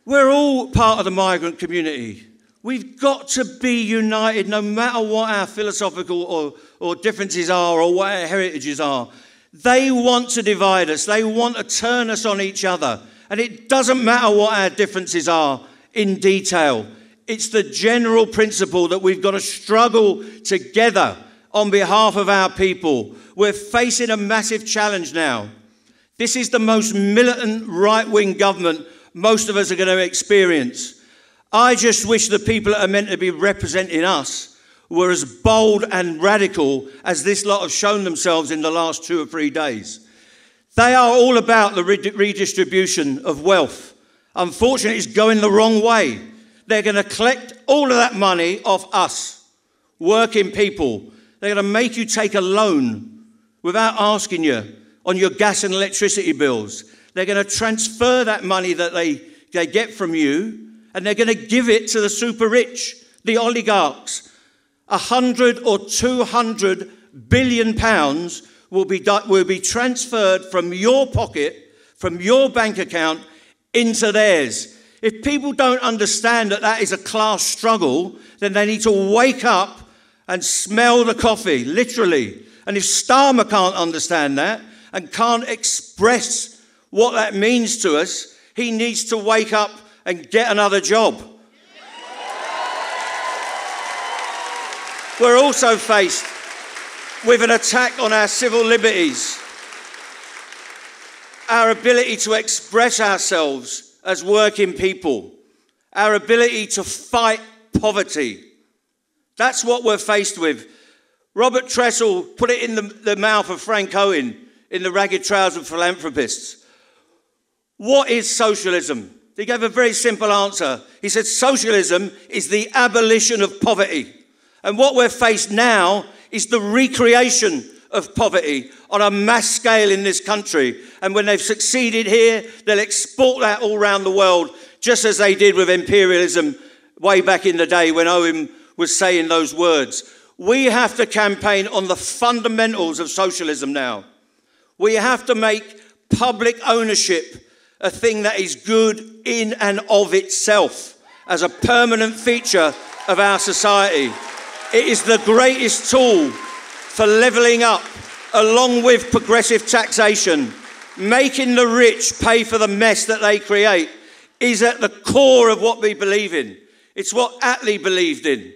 We're all part of the migrant community. We've got to be united no matter what our philosophical or differences are or what our heritages are. They want to divide us. They want to turn us on each other. And it doesn't matter what our differences are in detail. It's the general principle that we've got to struggle together on behalf of our people. We're facing a massive challenge now. This is the most militant right-wing government most of us are going to experience. I just wish the people that are meant to be representing us were as bold and radical as this lot have shown themselves in the last 2 or 3 days. They are all about the redistribution of wealth. Unfortunately, it's going the wrong way. They're going to collect all of that money off us, working people. They're going to make you take a loan without asking you on your gas and electricity bills. They're going to transfer that money that they get from you, and they're going to give it to the super rich, the oligarchs. 100 or 200 billion pounds will be transferred from your pocket, from your bank account, into theirs. If people don't understand that that is a class struggle, then they need to wake up and smell the coffee, literally. And if Starmer can't understand that and can't express what that means to us, he needs to wake up and get another job. We're also faced with an attack on our civil liberties, our ability to express ourselves as working people, our ability to fight poverty. That's what we're faced with. Robert Tressel put it in the mouth of Frank Owen in The Ragged Trousers of Philanthropists. What is socialism? He gave a very simple answer. He said, socialism is the abolition of poverty. And what we're faced now is the recreation of poverty on a mass scale in this country. And when they've succeeded here, they'll export that all around the world, just as they did with imperialism way back in the day when Owen was saying those words. We have to campaign on the fundamentals of socialism now. We have to make public ownership a thing that is good in and of itself as a permanent feature of our society. It is the greatest tool for levelling up, along with progressive taxation. Making the rich pay for the mess that they create is at the core of what we believe in. It's what Attlee believed in.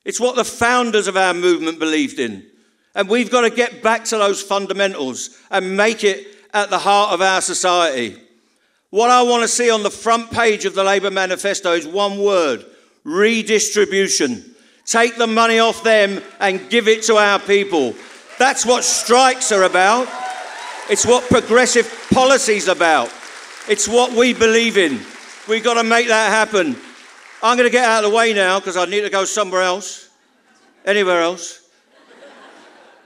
It's what the founders of our movement believed in. And we've got to get back to those fundamentals and make it at the heart of our society. What I want to see on the front page of the Labour manifesto is one word: redistribution. Take the money off them and give it to our people. That's what strikes are about. It's what progressive policy's about. It's what we believe in. We've got to make that happen. I'm going to get out of the way now because I need to go somewhere else, anywhere else.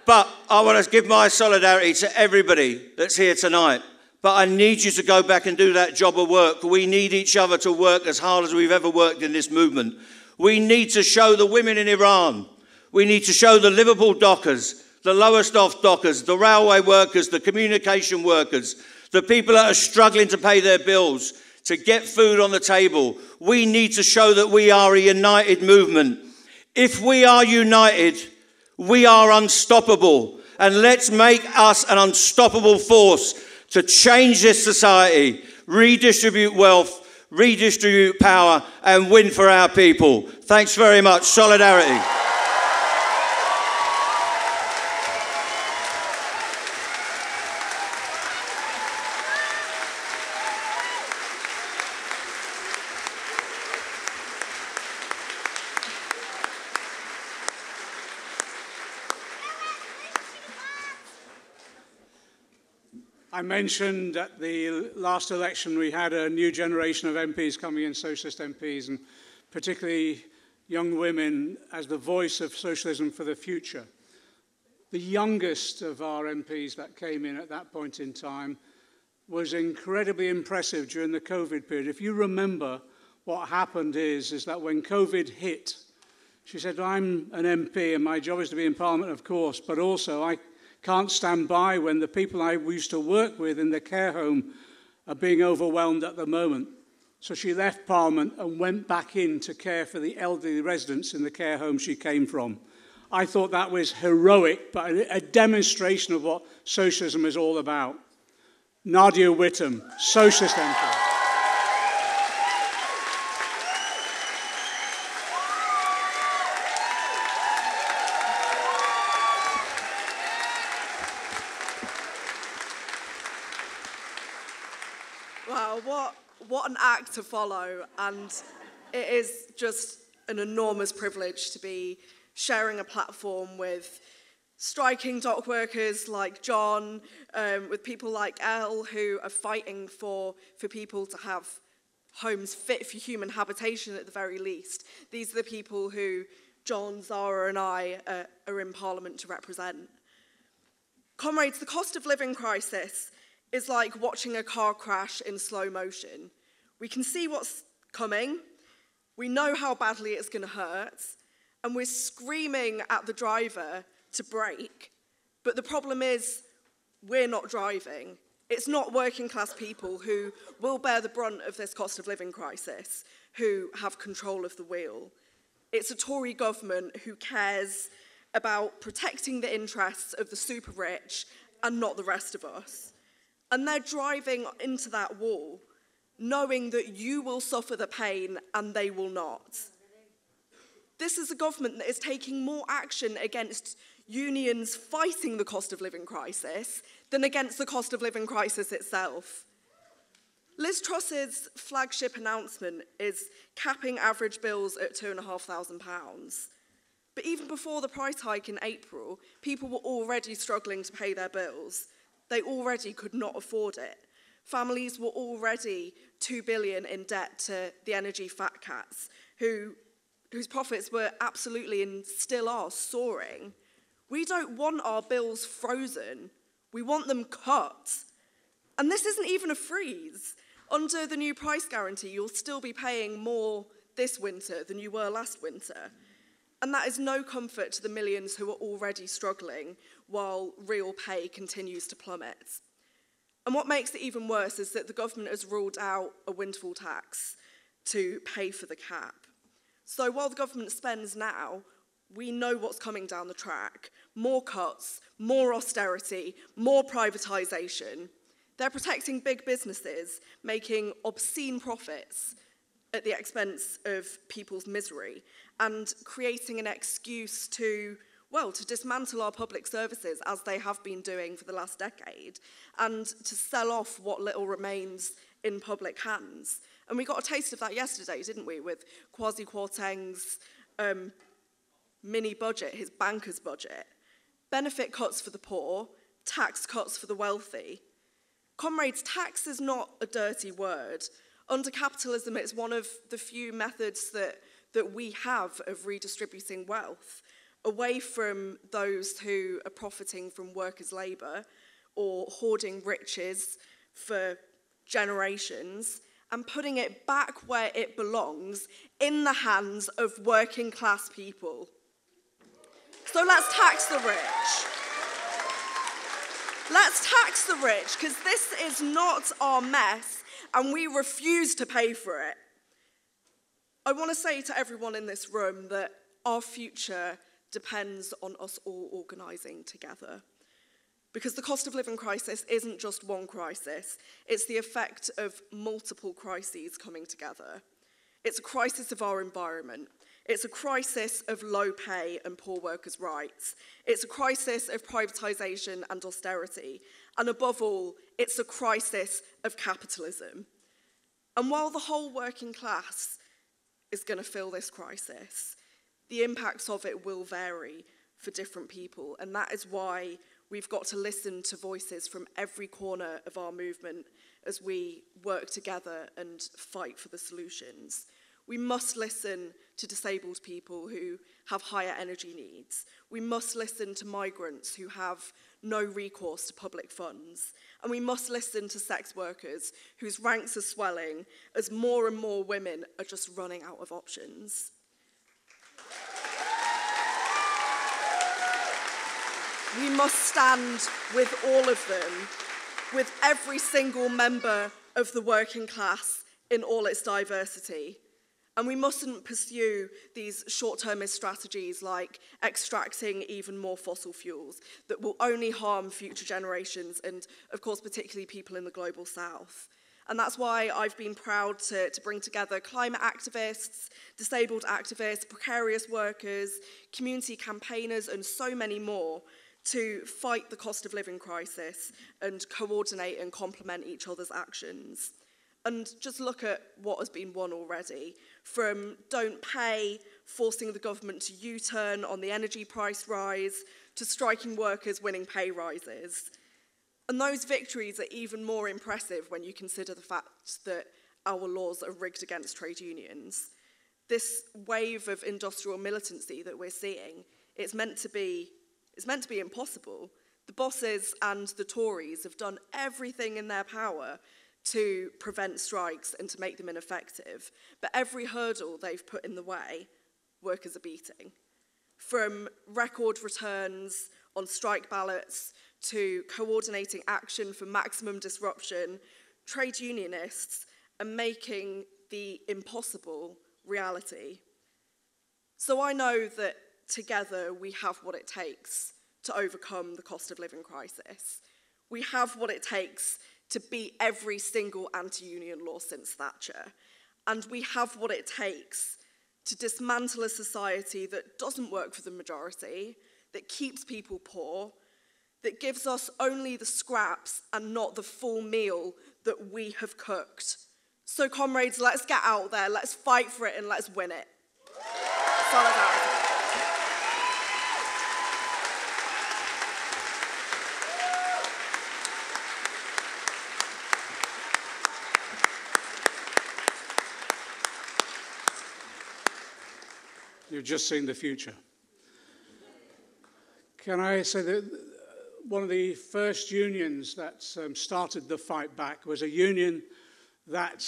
But I want to give my solidarity to everybody that's here tonight. But I need you to go back and do that job of work. We need each other to work as hard as we've ever worked in this movement. We need to show the women in Iran. We need to show the Liverpool Dockers, the lowest off dockers, the railway workers, the communication workers, the people that are struggling to pay their bills, to get food on the table. We need to show that we are a united movement. If we are united, we are unstoppable. And let's make us an unstoppable force to change this society, redistribute wealth, redistribute power, and win for our people. Thanks very much. Solidarity. I mentioned at the last election we had a new generation of MPs coming in, socialist MPs, and particularly young women as the voice of socialism for the future. The youngest of our MPs that came in at that point in time was incredibly impressive during the COVID period. If you remember, what happened is that when COVID hit, she said, I'm an MP and my job is to be in Parliament, of course, but also I can't stand by when the people I used to work with in the care home are being overwhelmed at the moment. So she left Parliament and went back in to care for the elderly residents in the care home she came from. I thought that was heroic, but a demonstration of what socialism is all about. Nadia Whittam, Socialist MP. Wow, what an act to follow, and it is just an enormous privilege to be sharing a platform with striking dock workers like John, with people like Elle who are fighting for people to have homes fit for human habitation at the very least. These are the people who John, Zara and I are in Parliament to represent. Comrades, the cost of living crisis is like watching a car crash in slow motion. We can see what's coming, we know how badly it's going to hurt, and we're screaming at the driver to brake. But the problem is, we're not driving. It's not working class people who will bear the brunt of this cost of living crisis, who have control of the wheel. It's a Tory government who cares about protecting the interests of the super rich and not the rest of us. And they're driving into that wall, knowing that you will suffer the pain and they will not. This is a government that is taking more action against unions fighting the cost of living crisis than against the cost of living crisis itself. Liz Truss's flagship announcement is capping average bills at £2,500. But even before the price hike in April, people were already struggling to pay their bills. They already could not afford it. Families were already $2 billion in debt to the energy fat cats, whose profits were absolutely and still are soaring. We don't want our bills frozen. We want them cut. And this isn't even a freeze. Under the new price guarantee, you'll still be paying more this winter than you were last winter. And that is no comfort to the millions who are already struggling while real pay continues to plummet. And what makes it even worse is that the government has ruled out a windfall tax to pay for the cap. So while the government spends now, we know what's coming down the track. More cuts, more austerity, more privatisation. They're protecting big businesses, making obscene profits at the expense of people's misery, and creating an excuse to dismantle our public services, as they have been doing for the last decade, and to sell off what little remains in public hands. And we got a taste of that yesterday, didn't we, with Kwasi Kwarteng's mini budget, his banker's budget. Benefit cuts for the poor, tax cuts for the wealthy. Comrades, tax is not a dirty word. Under capitalism, it's one of the few methods that we have of redistributing wealth away from those who are profiting from workers' labour or hoarding riches for generations, and putting it back where it belongs, in the hands of working class people. So let's tax the rich. Let's tax the rich, because this is not our mess, and we refuse to pay for it. I want to say to everyone in this room that our future depends on us all organising together. Because the cost of living crisis isn't just one crisis, it's the effect of multiple crises coming together. It's a crisis of our environment. It's a crisis of low pay and poor workers' rights. It's a crisis of privatisation and austerity. And above all, it's a crisis of capitalism. And while the whole working class is going to feel this crisis, the impacts of it will vary for different people. And that is why we've got to listen to voices from every corner of our movement as we work together and fight for the solutions. We must listen to disabled people who have higher energy needs. We must listen to migrants who have no recourse to public funds. And we must listen to sex workers whose ranks are swelling as more and more women are just running out of options. We must stand with all of them, with every single member of the working class in all its diversity. And we mustn't pursue these short-termist strategies like extracting even more fossil fuels that will only harm future generations and, of course, particularly people in the global south. And that's why I've been proud to bring together climate activists, disabled activists, precarious workers, community campaigners, and so many more to fight the cost of living crisis and coordinate and complement each other's actions. And just look at what has been won already, from Don't Pay, forcing the government to U-turn on the energy price rise, to striking workers winning pay rises. And those victories are even more impressive when you consider the fact that our laws are rigged against trade unions. This wave of industrial militancy that we're seeing, it's meant to be impossible. The bosses and the Tories have done everything in their power to prevent strikes and to make them ineffective. But every hurdle they've put in the way, workers are beating. From record returns on strike ballots to coordinating action for maximum disruption, trade unionists are making the impossible reality. So I know that together we have what it takes to overcome the cost of living crisis. We have what it takes to beat every single anti-union law since Thatcher. And we have what it takes to dismantle a society that doesn't work for the majority, that keeps people poor, that gives us only the scraps and not the full meal that we have cooked. So comrades, let's get out there, let's fight for it and let's win it. Solidarity. You've just seen the future. Can I say that one of the first unions that started the fight back was a union that,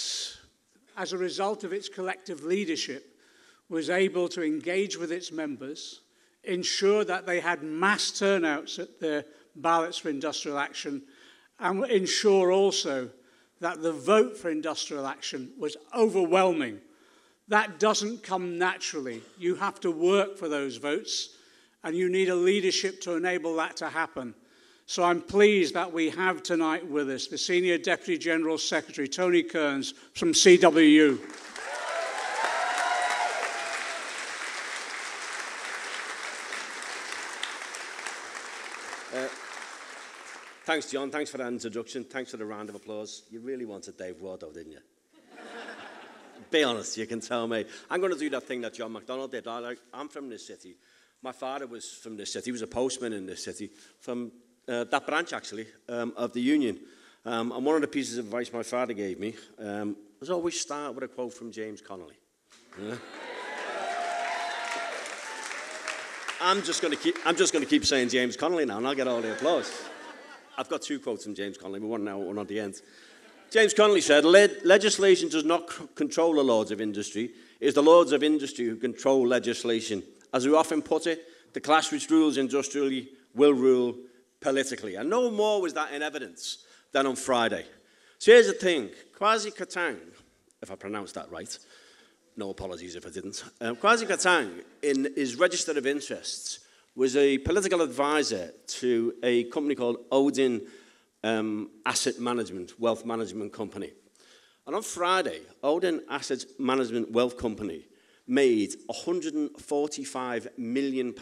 as a result of its collective leadership, was able to engage with its members, ensure that they had mass turnouts at their ballots for industrial action, and ensure also that the vote for industrial action was overwhelming. That doesn't come naturally. You have to work for those votes, and you need a leadership to enable that to happen. So I'm pleased that we have tonight with us the Senior Deputy General Secretary, Tony Kearns, from CWU. Thanks, John. Thanks for that introduction. Thanks for the round of applause. You really wanted Dave Wardo, didn't you? Be honest, you can tell me. I'm going to do that thing that John McDonnell did. I'm from this city. My father was from this city. He was a postman in this city, from that branch, actually, of the union. And one of the pieces of advice my father gave me was always start with a quote from James Connolly. Yeah? I'm just going to keep saying James Connolly now, and I'll get all the applause. I've got two quotes from James Connolly, one now, one at the end. James Connolly said, legislation does not control the lords of industry. It is the lords of industry who control legislation. As we often put it, the class which rules industrially will rule politically. And no more was that in evidence than on Friday. So here's the thing. Kwasi Kwarteng, if I pronounced that right, No apologies if I didn't. Kwasi Kwarteng, in his register of interests, was a political advisor to a company called Odin Asset Management, Wealth Management Company. And on Friday, Odin Asset Management Wealth Company made £145 million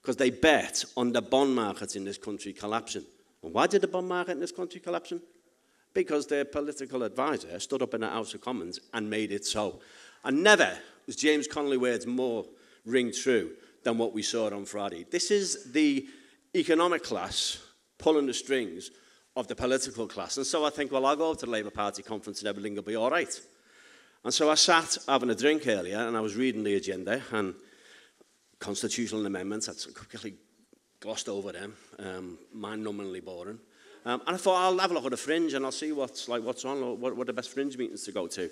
because they bet on the bond market in this country collapsing. And why did the bond market in this country collapse? Because their political advisor stood up in the House of Commons and made it so. And never was James Connolly's words more ring true than what we saw on Friday. This is the economic class pulling the strings of the political class. And so I think, well, I'll go to the Labour Party conference and everything will be all right. And so I sat having a drink earlier and I was reading the agenda and constitutional amendments. I quickly glossed over them, mind-numbingly boring. And I thought, I'll have a look at the fringe and I'll see what's on, what are the best fringe meetings to go to.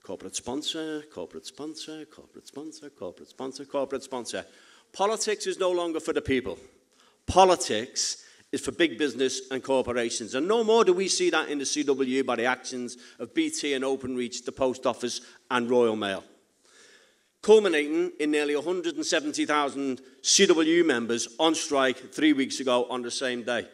Corporate sponsor, corporate sponsor, corporate sponsor, corporate sponsor, corporate sponsor. Politics is no longer for the people. Politics is for big business and corporations. And no more do we see that in the CWU by the actions of BT and Openreach, the Post Office and Royal Mail. Culminating in nearly 170,000 CWU members on strike 3 weeks ago on the same day.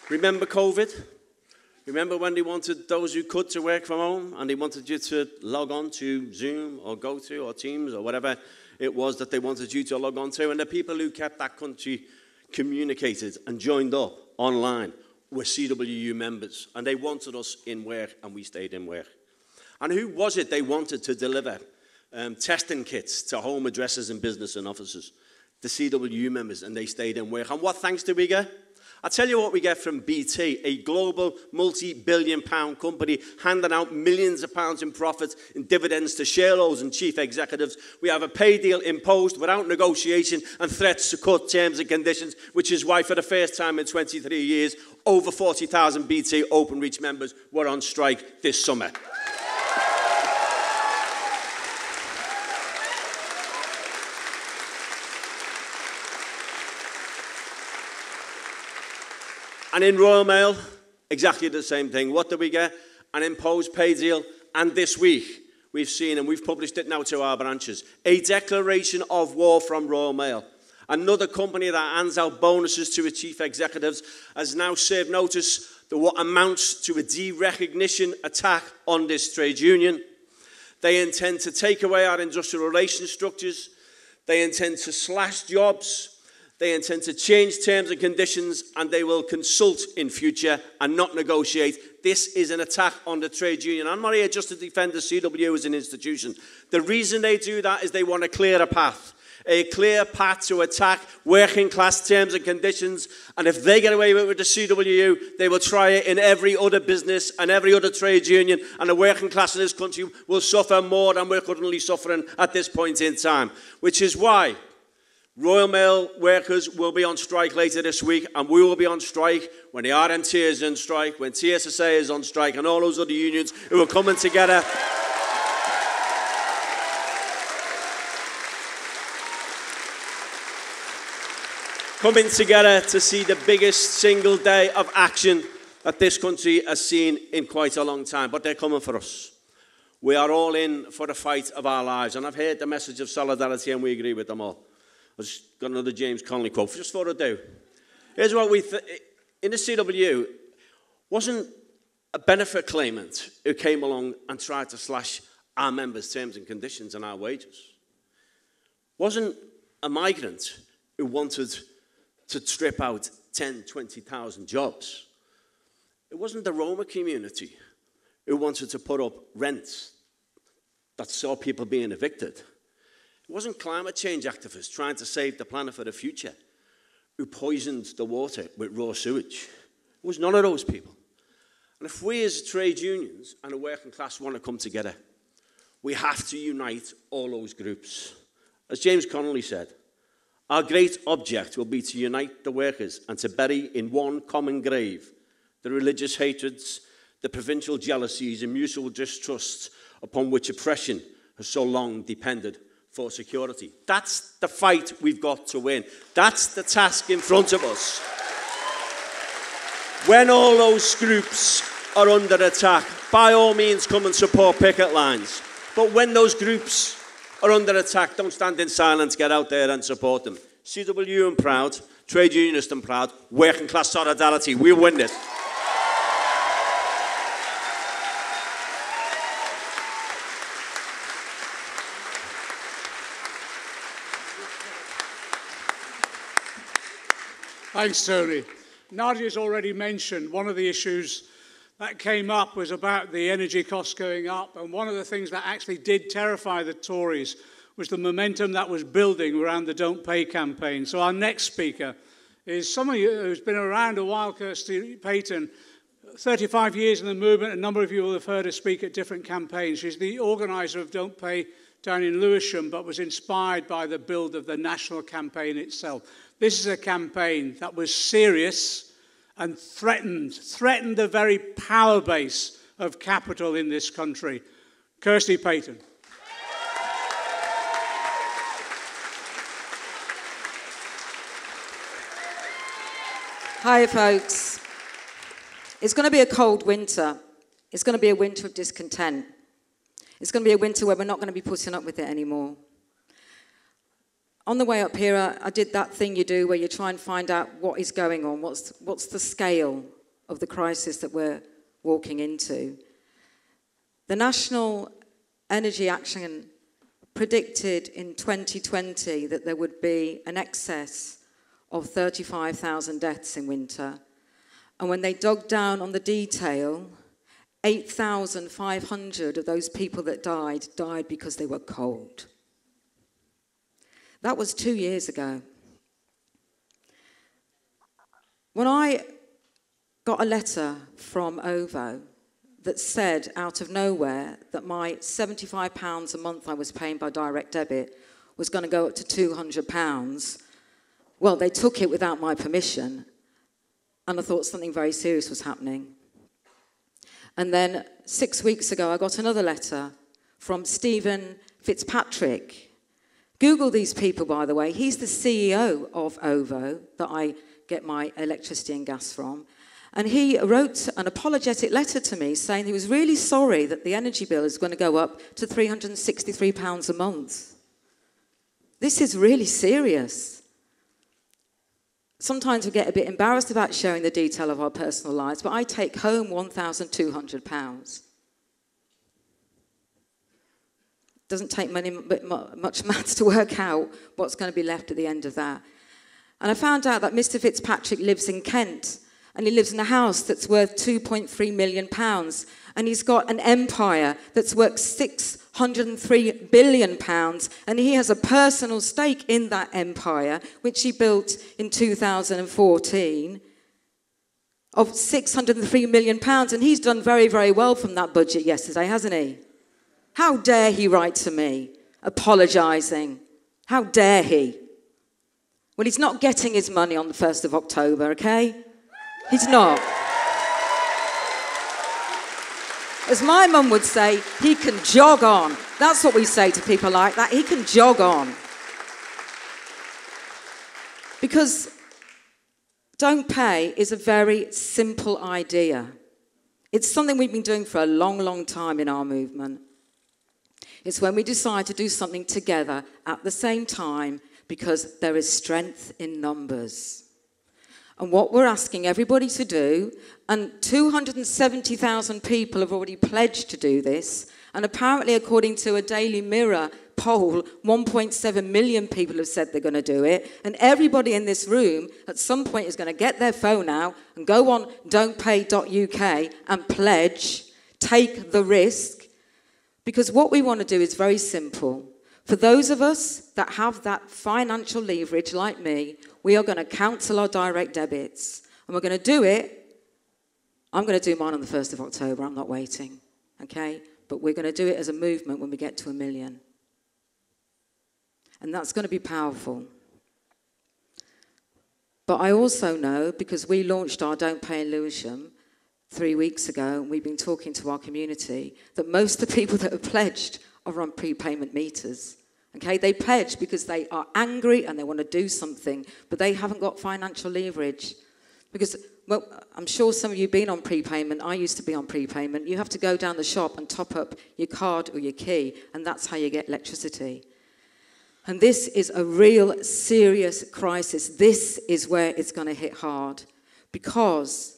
Remember COVID? Remember when they wanted those who could to work from home and they wanted you to log on to Zoom or Go To or Teams or whatever it was that they wanted you to log on to, and the people who kept that country communicated and joined up online were CWU members, and they wanted us in work and we stayed in work. And who was it they wanted to deliver testing kits to home addresses and business and offices? The CWU members, and they stayed in work. And what thanks did we get? I'll tell you what we get from BT, a global multi-billion-pound company handing out millions of pounds in profits in dividends to shareholders and chief executives. We have a pay deal imposed without negotiation and threats to cut terms and conditions, which is why for the first time in 23 years, over 40,000 BT Openreach members were on strike this summer. And in Royal Mail, exactly the same thing. What do we get? An imposed pay deal. And this week, we've seen, and we've published it now to our branches, a declaration of war from Royal Mail. Another company that hands out bonuses to its chief executives has now served notice that what amounts to a derecognition attack on this trade union. They intend to take away our industrial relations structures. They intend to slash jobs. They intend to change terms and conditions, and they will consult in future and not negotiate. This is an attack on the trade union. I'm not here just to defend the CWU as an institution. The reason they do that is they want a clear path to attack working class terms and conditions. And if they get away with the CWU, they will try it in every other business and every other trade union, and the working class in this country will suffer more than we're currently suffering at this point in time, which is why Royal Mail workers will be on strike later this week, and we will be on strike when the RMT is on strike, when TSSA is on strike, and all those other unions who are coming together. Coming together to see the biggest single day of action that this country has seen in quite a long time. But they're coming for us. We are all in for the fight of our lives. And I've heard the message of solidarity, and we agree with them all. I've just got another James Connolly quote, just for a do. Here's what we in the CWU, wasn't a benefit claimant who came along and tried to slash our members' terms and conditions and our wages. Wasn't a migrant who wanted to strip out 10, 20,000 jobs. It wasn't the Roma community who wanted to put up rents that saw people being evicted. It wasn't climate change activists trying to save the planet for the future who poisoned the water with raw sewage. It was none of those people. And if we as trade unions and the working class want to come together, we have to unite all those groups. As James Connolly said, our great object will be to unite the workers and to bury in one common grave the religious hatreds, the provincial jealousies and mutual distrusts upon which oppression has so long depended for security. That's the fight we've got to win. That's the task in front of us. when all those groups are under attack, by all means come and support picket lines. But when those groups are under attack, don't stand in silence, get out there and support them. CWU and proud, trade unionist and proud, working class solidarity, we'll win this. Thanks, Tony. Nadia's already mentioned one of the issues that came up was about the energy costs going up, and one of the things that actually did terrify the Tories was the momentum that was building around the Don't Pay campaign. So our next speaker is someone who's been around a while, Kirsty Payton, 35 years in the movement. A number of you will have heard her speak at different campaigns. She's the organiser of Don't Pay down in Lewisham, but was inspired by the build of the national campaign itself. This is a campaign that was serious and threatened the very power base of capital in this country. Kirsty Payton. Hi, folks. It's going to be a cold winter. It's going to be a winter of discontent. It's going to be a winter where we're not going to be putting up with it anymore. On the way up here, I did that thing you do where you try and find out what is going on, what's the scale of the crisis that we're walking into. The National Energy Action predicted in 2020 that there would be an excess of 35,000 deaths in winter. And when they dug down on the detail, 8,500 of those people that died because they were cold. That was 2 years ago. When I got a letter from OVO that said out of nowhere that my £75 a month I was paying by direct debit was going to go up to £200, well, they took it without my permission, and I thought something very serious was happening. And then 6 weeks ago, I got another letter from Stephen Fitzpatrick. Google these people, by the way. He's the CEO of OVO, that I get my electricity and gas from. And he wrote an apologetic letter to me saying he was really sorry that the energy bill is going to go up to £363 a month. This is really serious. Sometimes we get a bit embarrassed about sharing the detail of our personal lives, but I take home £1,200. Doesn't take much maths to work out what's going to be left at the end of that. And I found out that Mr. Fitzpatrick lives in Kent, and he lives in a house that's worth £2.3 million, and he's got an empire that's worth £603 billion, and he has a personal stake in that empire, which he built in 2014, of £603 million, and he's done very, very well from that budget yesterday, hasn't he? How dare he write to me, apologising? How dare he? Well, he's not getting his money on the 1st of October, okay? He's not. As my mum would say, he can jog on. That's what we say to people like that. He can jog on. Because Don't Pay is a very simple idea. It's something we've been doing for a long, long time in our movement. It's when we decide to do something together at the same time because there is strength in numbers. And what we're asking everybody to do, and 270,000 people have already pledged to do this, and apparently according to a Daily Mirror poll, 1.7 million people have said they're going to do it, and everybody in this room at some point is going to get their phone out and go on don'tpay.uk and pledge, take the risk. Because what we want to do is very simple. For those of us that have that financial leverage like me, we are going to cancel our direct debits. And we're going to do it. I'm going to do mine on the 1st of October. I'm not waiting. Okay? But we're going to do it as a movement when we get to 1 million. And that's going to be powerful. But I also know, because we launched our Don't Pay in Lewisham 3 weeks ago, and we've been talking to our community, that most of the people that have pledged are on prepayment meters. Okay, they pledge because they are angry and they want to do something, but they haven't got financial leverage. Because, well, I'm sure some of you have been on prepayment. I used to be on prepayment. You have to go down the shop and top up your card or your key, and that's how you get electricity. And this is a real serious crisis. This is where it's going to hit hard. Because,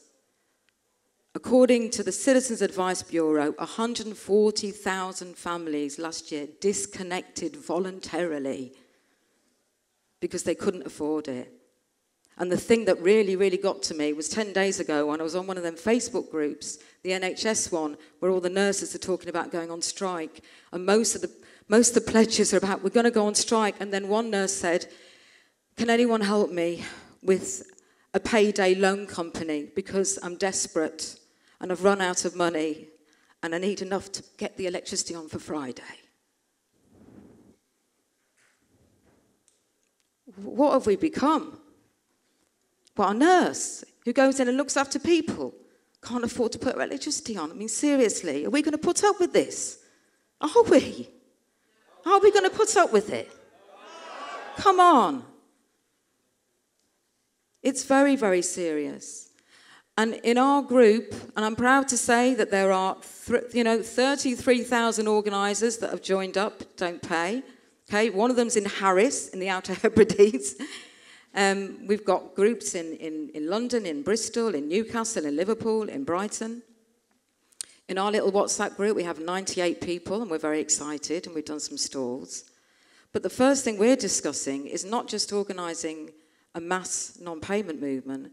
according to the Citizens Advice Bureau, 140,000 families last year disconnected voluntarily because they couldn't afford it. And the thing that really, really got to me was 10 days ago when I was on one of them Facebook groups, the NHS one, where all the nurses are talking about going on strike. And most of the pledges are about, we're going to go on strike. And then one nurse said, can anyone help me with a payday loan company because I'm desperate and I've run out of money and I need enough to get the electricity on for Friday. What have we become? Well, a nurse who goes in and looks after people can't afford to put her electricity on. I mean, seriously, are we going to put up with this? Are we? Are we going to put up with it? Come on. It's very, very serious. And in our group, and I'm proud to say that there are 33,000 organisers that have joined up, don't pay. Okay, one of them's in Harris, in the Outer Hebrides. We've got groups in London, in Bristol, in Newcastle, in Liverpool, in Brighton. In our little WhatsApp group, we have 98 people, and we're very excited, and we've done some stalls. But the first thing we're discussing is not just organising a mass non-payment movement,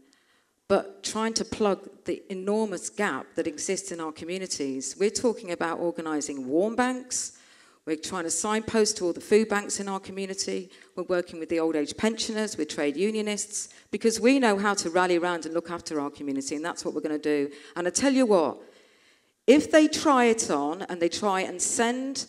but trying to plug the enormous gap that exists in our communities. We're talking about organising warm banks. We're trying to signpost to all the food banks in our community. We're working with the old age pensioners, with trade unionists, because we know how to rally around and look after our community, and that's what we're going to do. And I tell you what, if they try it on and they try and send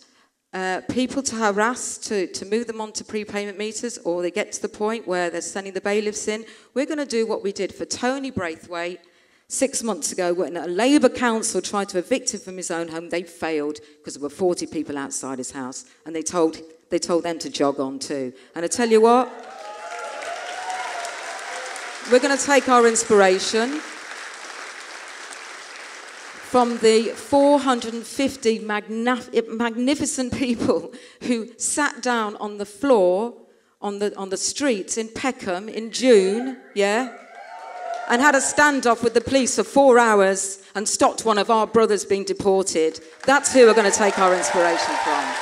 people to harass, to move them onto prepayment meters, or they get to the point where they're sending the bailiffs in, we're going to do what we did for Tony Braithwaite 6 months ago when a Labour council tried to evict him from his own home. They failed because there were 40 people outside his house, and they told them to jog on too. And I tell you what, we're going to take our inspiration from the 450 magnificent people who sat down on the floor on the streets in Peckham in June, yeah, and had a standoff with the police for 4 hours and stopped one of our brothers being deported. That's who we're going to take our inspiration from.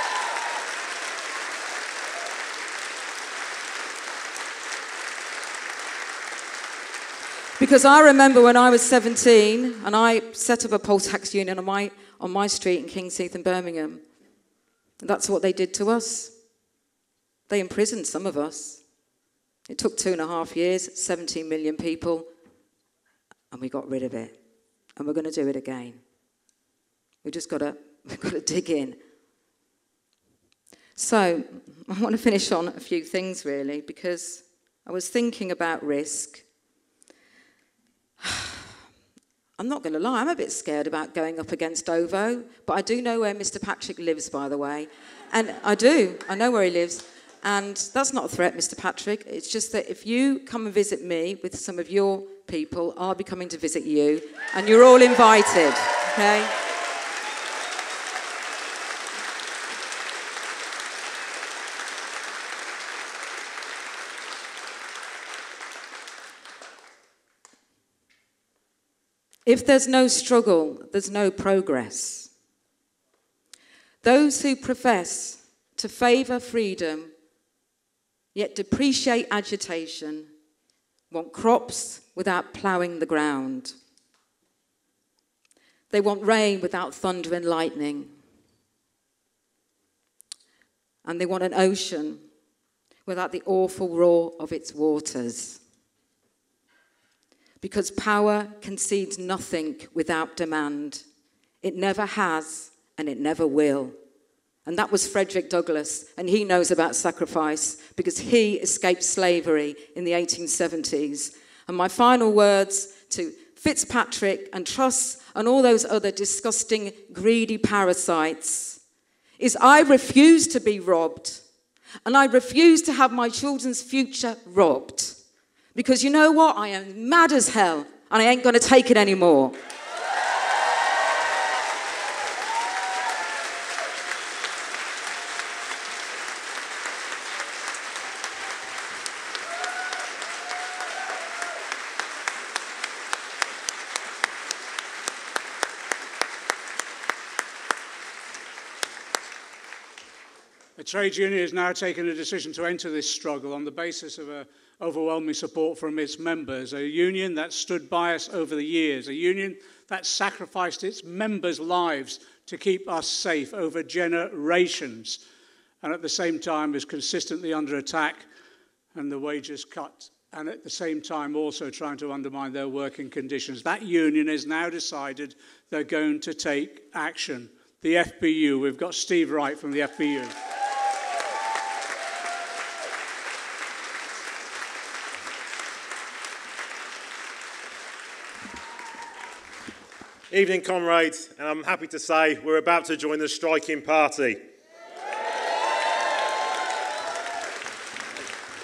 Because I remember when I was 17 and I set up a poll tax union on my street in King's Heath in Birmingham. That's what they did to us. They imprisoned some of us. It took 2.5 years, 17 million people, and we got rid of it. And we're going to do it again. We've got to dig in. So I want to finish on a few things, really, because I was thinking about risk. I'm not going to lie, I'm a bit scared about going up against OVO, but I do know where Mr. Patrick lives, by the way. And I know where he lives. And that's not a threat, Mr. Patrick. It's just that if you come and visit me with some of your people, I'll be coming to visit you. And you're all invited, okay? If there's no struggle, there's no progress. Those who profess to favour freedom, yet depreciate agitation, want crops without ploughing the ground. They want rain without thunder and lightning. And they want an ocean without the awful roar of its waters. Because power concedes nothing without demand. It never has, and it never will. And that was Frederick Douglass, and he knows about sacrifice because he escaped slavery in the 1870s. And my final words to Fitzpatrick and Truss and all those other disgusting, greedy parasites is I refuse to be robbed, and I refuse to have my children's future robbed. Because you know what? I am mad as hell, and I ain't going to take it anymore. The trade union has now taken a decision to enter this struggle on the basis of overwhelming support from its members, a union that stood by us over the years, a union that sacrificed its members' lives to keep us safe over generations, and at the same time is consistently under attack and the wages cut, and at the same time also trying to undermine their working conditions. That union has now decided they're going to take action. The FBU, we've got Steve Wright from the FBU. Evening, comrades, and I'm happy to say we're about to join the striking party.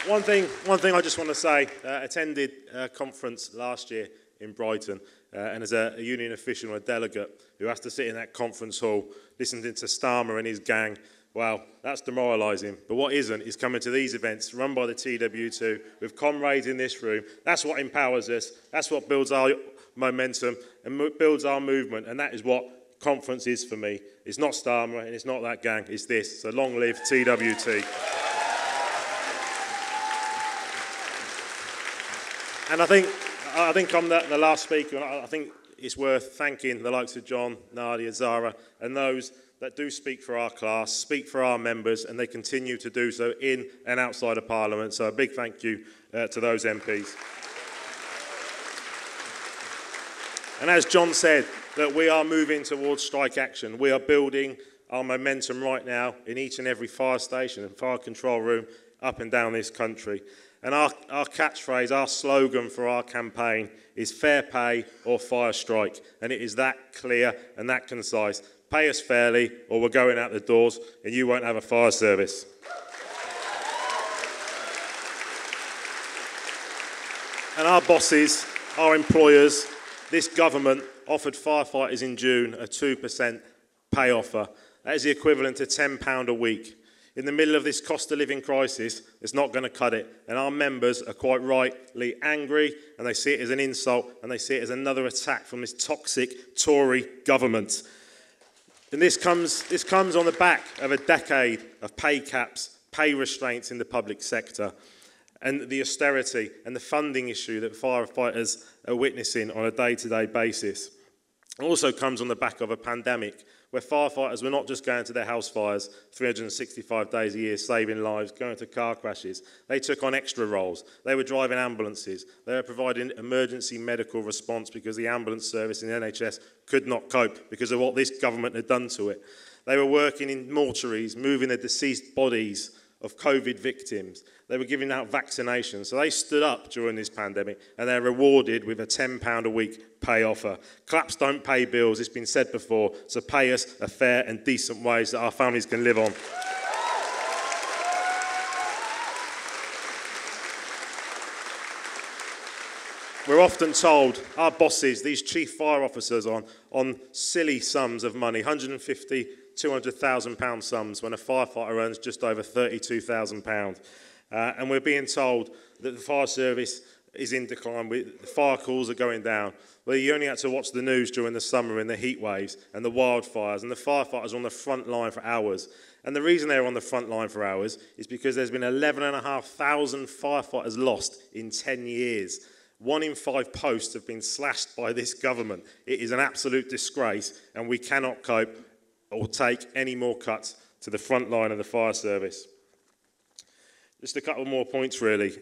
One thing I just want to say, attended a conference last year in Brighton, and as a union official and a delegate who has to sit in that conference hall listening to Starmer and his gang, well, that's demoralising. But what isn't is coming to these events run by the TW2 with comrades in this room. That's what empowers us. That's what builds our momentum and builds our movement. And that is what conference is for me. It's not Starmer and it's not that gang. It's this. So long live TWT. And I think I'm the last speaker. And I think it's worth thanking the likes of John, Nadia, Zara, and those that do speak for our class, speak for our members, and they continue to do so in and outside of Parliament. So a big thank you to those MPs. And as John said, that we are moving towards strike action. We are building our momentum right now in each and every fire station and fire control room up and down this country. And our catchphrase, our slogan for our campaign is fair pay or fire strike. And it is that clear and that concise. Pay us fairly or we're going out the doors and you won't have a fire service. And our bosses, our employers, this government offered firefighters in June a 2% pay offer. That is the equivalent to £10 a week. In the middle of this cost of living crisis, it's not going to cut it. And our members are quite rightly angry, and they see it as an insult, and they see it as another attack from this toxic Tory government. And this comes on the back of a decade of pay caps, pay restraints in the public sector, and the austerity and the funding issue that firefighters are witnessing on a day-to-day basis. It also comes on the back of a pandemic where firefighters were not just going to their house fires 365 days a year, saving lives, going to car crashes. They took on extra roles. They were driving ambulances. They were providing emergency medical response because the ambulance service in the NHS could not cope because of what this government had done to it. They were working in mortuaries, moving the deceased bodies of COVID victims. They were giving out vaccinations. So they stood up during this pandemic and they're rewarded with a £10 a week pay offer. Claps don't pay bills, it's been said before, so pay us a fair and decent wage that our families can live on. We're often told, our bosses, these chief fire officers on silly sums of money, £150,000, £200,000 sums when a firefighter earns just over £32,000. And we're being told that the fire service is in decline, the fire calls are going down. Well, you only had to watch the news during the summer in the heat waves and the wildfires, and the firefighters are on the front line for hours. And the reason they're on the front line for hours is because there's been 11,500 firefighters lost in 10 years. 1 in 5 posts have been slashed by this government. It is an absolute disgrace, and we cannot cope or take any more cuts to the front line of the fire service. Just a couple more points, really.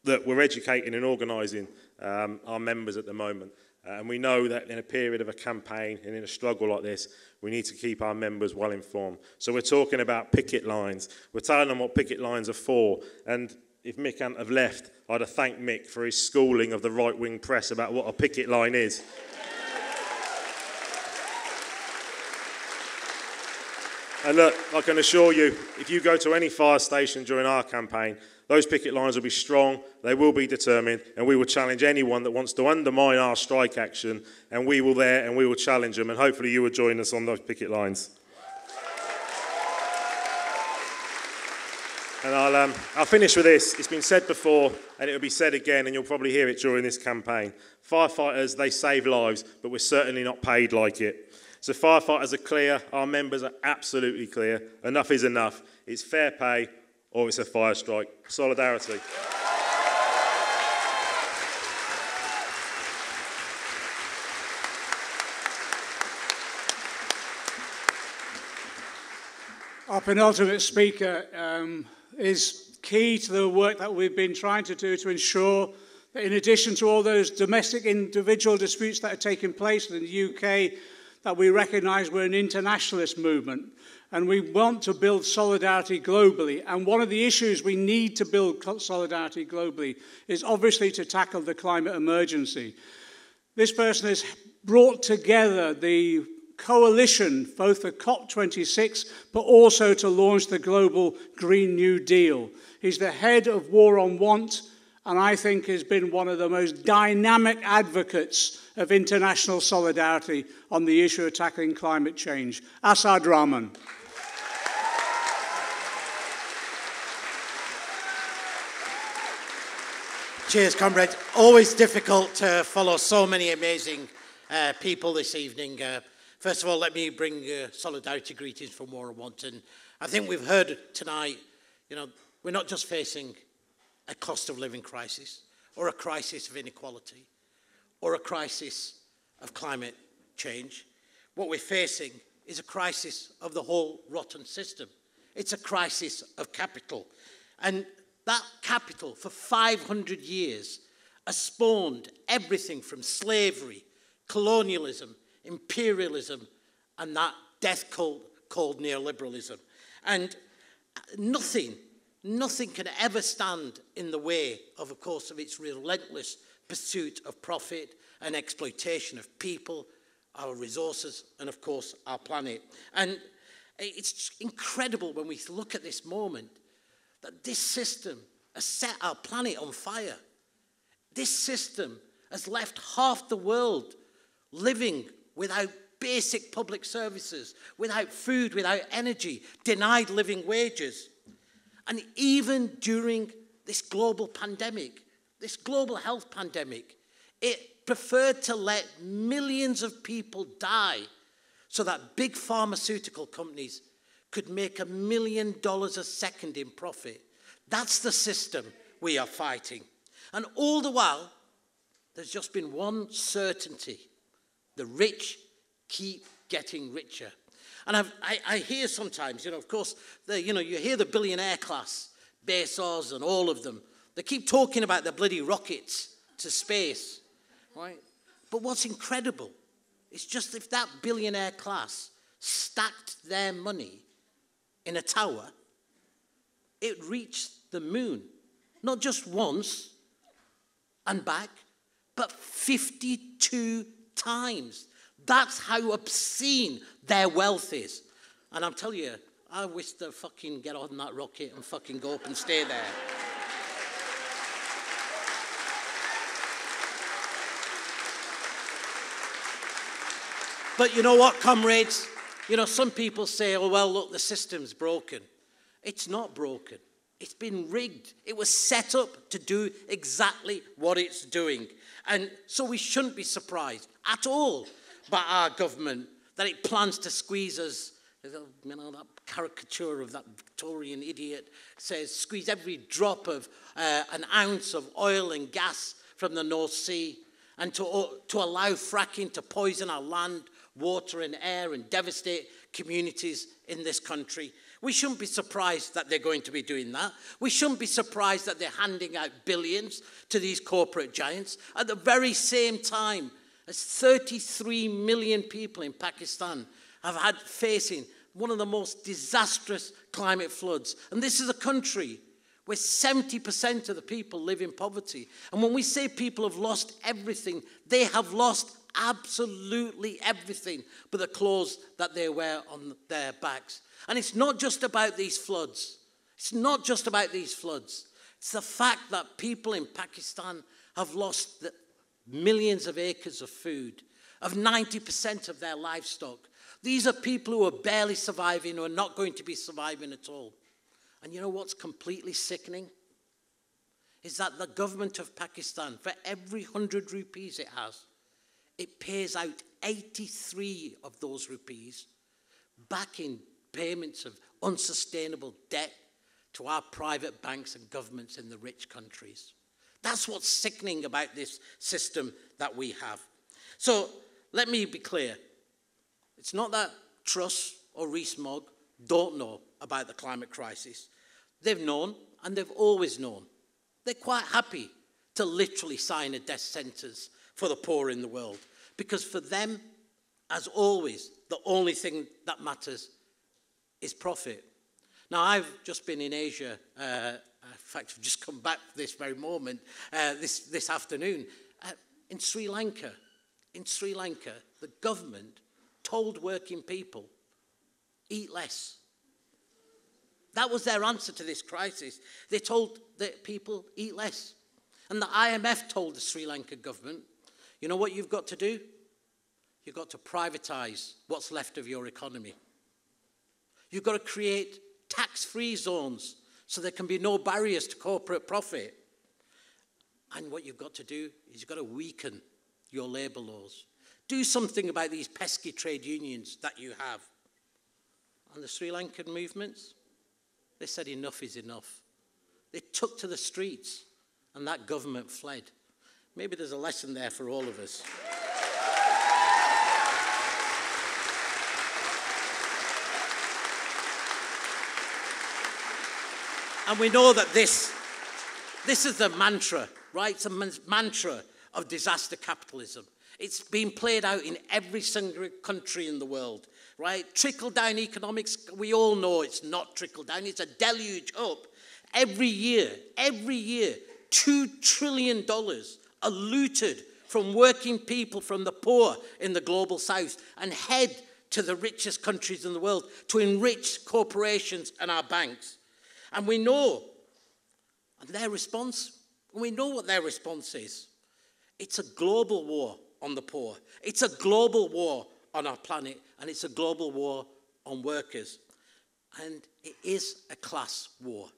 That we're educating and organising our members at the moment. And we know that in a period of a campaign and in a struggle like this, we need to keep our members well informed. So we're talking about picket lines. We're telling them what picket lines are for. And if Mick hadn't have left, I'd have thanked Mick for his schooling of the right-wing press about what a picket line is. And look, I can assure you, if you go to any fire station during our campaign, Those picket lines will be strong, they will be determined, and we will challenge anyone that wants to undermine our strike action, and we will challenge them, and hopefully you will join us on those picket lines. And I'll finish with this. It's been said before, and it will be said again, and you'll probably hear it during this campaign. Firefighters, they save lives, but we're certainly not paid like it. So firefighters are clear, our members are absolutely clear. Enough is enough. It's fair pay, or it's a fire strike. Solidarity. Our penultimate speaker is key to the work that we've been trying to do to ensure that in addition to all those domestic individual disputes that are taking place in the UK, that we recognise we're an internationalist movement and we want to build solidarity globally. And one of the issues we need to build solidarity globally is obviously to tackle the climate emergency. This person has brought together the coalition, both for COP26, but also to launch the global Green New Deal. He's the head of War on Want, and I think has been one of the most dynamic advocates of international solidarity on the issue of tackling climate change. Asad Rahman. Cheers, comrades. Always difficult to follow so many amazing people this evening. First of all, let me bring solidarity greetings from War on Want. And I think we've heard tonight, we're not just facing a cost of living crisis or a crisis of inequality or a crisis of climate change. What we're facing is a crisis of the whole rotten system. It's a crisis of capital. And that capital for 500 years has spawned everything from slavery, colonialism, imperialism, and that death cult called neoliberalism. And nothing can ever stand in the way of course, of its relentless pursuit of profit and exploitation of people, our resources, and of course, our planet. And it's incredible when we look at this moment that this system has set our planet on fire. This system has left half the world living without basic public services, without food, without energy, denied living wages. And even during this global pandemic, this global health pandemic, it preferred to let millions of people die so that big pharmaceutical companies could make $1 million a second in profit. That's the system we are fighting. And all the while, there's just been one certainty. The rich keep getting richer. And I hear sometimes, of course, you hear the billionaire class, Bezos and all of them. They keep talking about the bloody rockets to space, right? But what's incredible is just if that billionaire class stacked their money in a tower, it reached the moon, not just once and back, but 52 times. That's how obscene their wealth is. And I'm telling you, I wish they'd fucking get on that rocket and fucking go up and stay there. But you know what, comrades? Some people say, oh, well, look, the system's broken. It's not broken. It's been rigged. It was set up to do exactly what it's doing. And so we shouldn't be surprised at all by our government that it plans to squeeze us. That caricature of that Victorian idiot says, squeeze every drop of an ounce of oil and gas from the North Sea and to allow fracking to poison our land, water and air and devastate communities in this country. We shouldn't be surprised that they're going to be doing that. We shouldn't be surprised that they're handing out billions to these corporate giants at the very same time as 33 million people in Pakistan have had facing one of the most disastrous climate floods. And this is a country where 70% of the people live in poverty. And when we say people have lost everything, they have lost absolutely everything but the clothes that they wear on their backs. And it's not just about these floods. It's not just about these floods. It's the fact that people in Pakistan have lost millions of acres of food, of 90% of their livestock. These are people who are barely surviving, who are not going to be surviving at all. And you know what's completely sickening? Is that the government of Pakistan, for every 100 rupees it has, it pays out 83 of those rupees back in payments of unsustainable debt to our private banks and governments in the rich countries. That's what's sickening about this system that we have. So let me be clear. It's not that Truss or Rees-Mogg don't know about the climate crisis. They've known, and they've always known. They're quite happy to literally sign a death sentence for the poor in the world, because for them, as always, the only thing that matters is profit. Now, I've just been in Asia. In fact, I've just come back this very moment, this afternoon. In Sri Lanka, the government told working people, eat less. That was their answer to this crisis. They told the people, eat less. And the IMF told the Sri Lanka government, you know what you've got to do? You've got to privatise what's left of your economy. You've got to create tax-free zones so there can be no barriers to corporate profit. And what you've got to do is you've got to weaken your labour laws. Do something about these pesky trade unions that you have. And the Sri Lankan movements, they said enough is enough. They took to the streets, and that government fled. Maybe there's a lesson there for all of us. And we know that this is the mantra, right? It's a mantra of disaster capitalism. It's been played out in every single country in the world, right? Trickle-down economics, we all know it's not trickle-down. It's a deluge up. Every year, $2 trillion are looted from working people, from the poor in the global south, and head to the richest countries in the world to enrich corporations and our banks. And we know, and their response, we know what their response is. It's a global war on the poor. It's a global war on our planet, and it's a global war on workers. And it is a class war.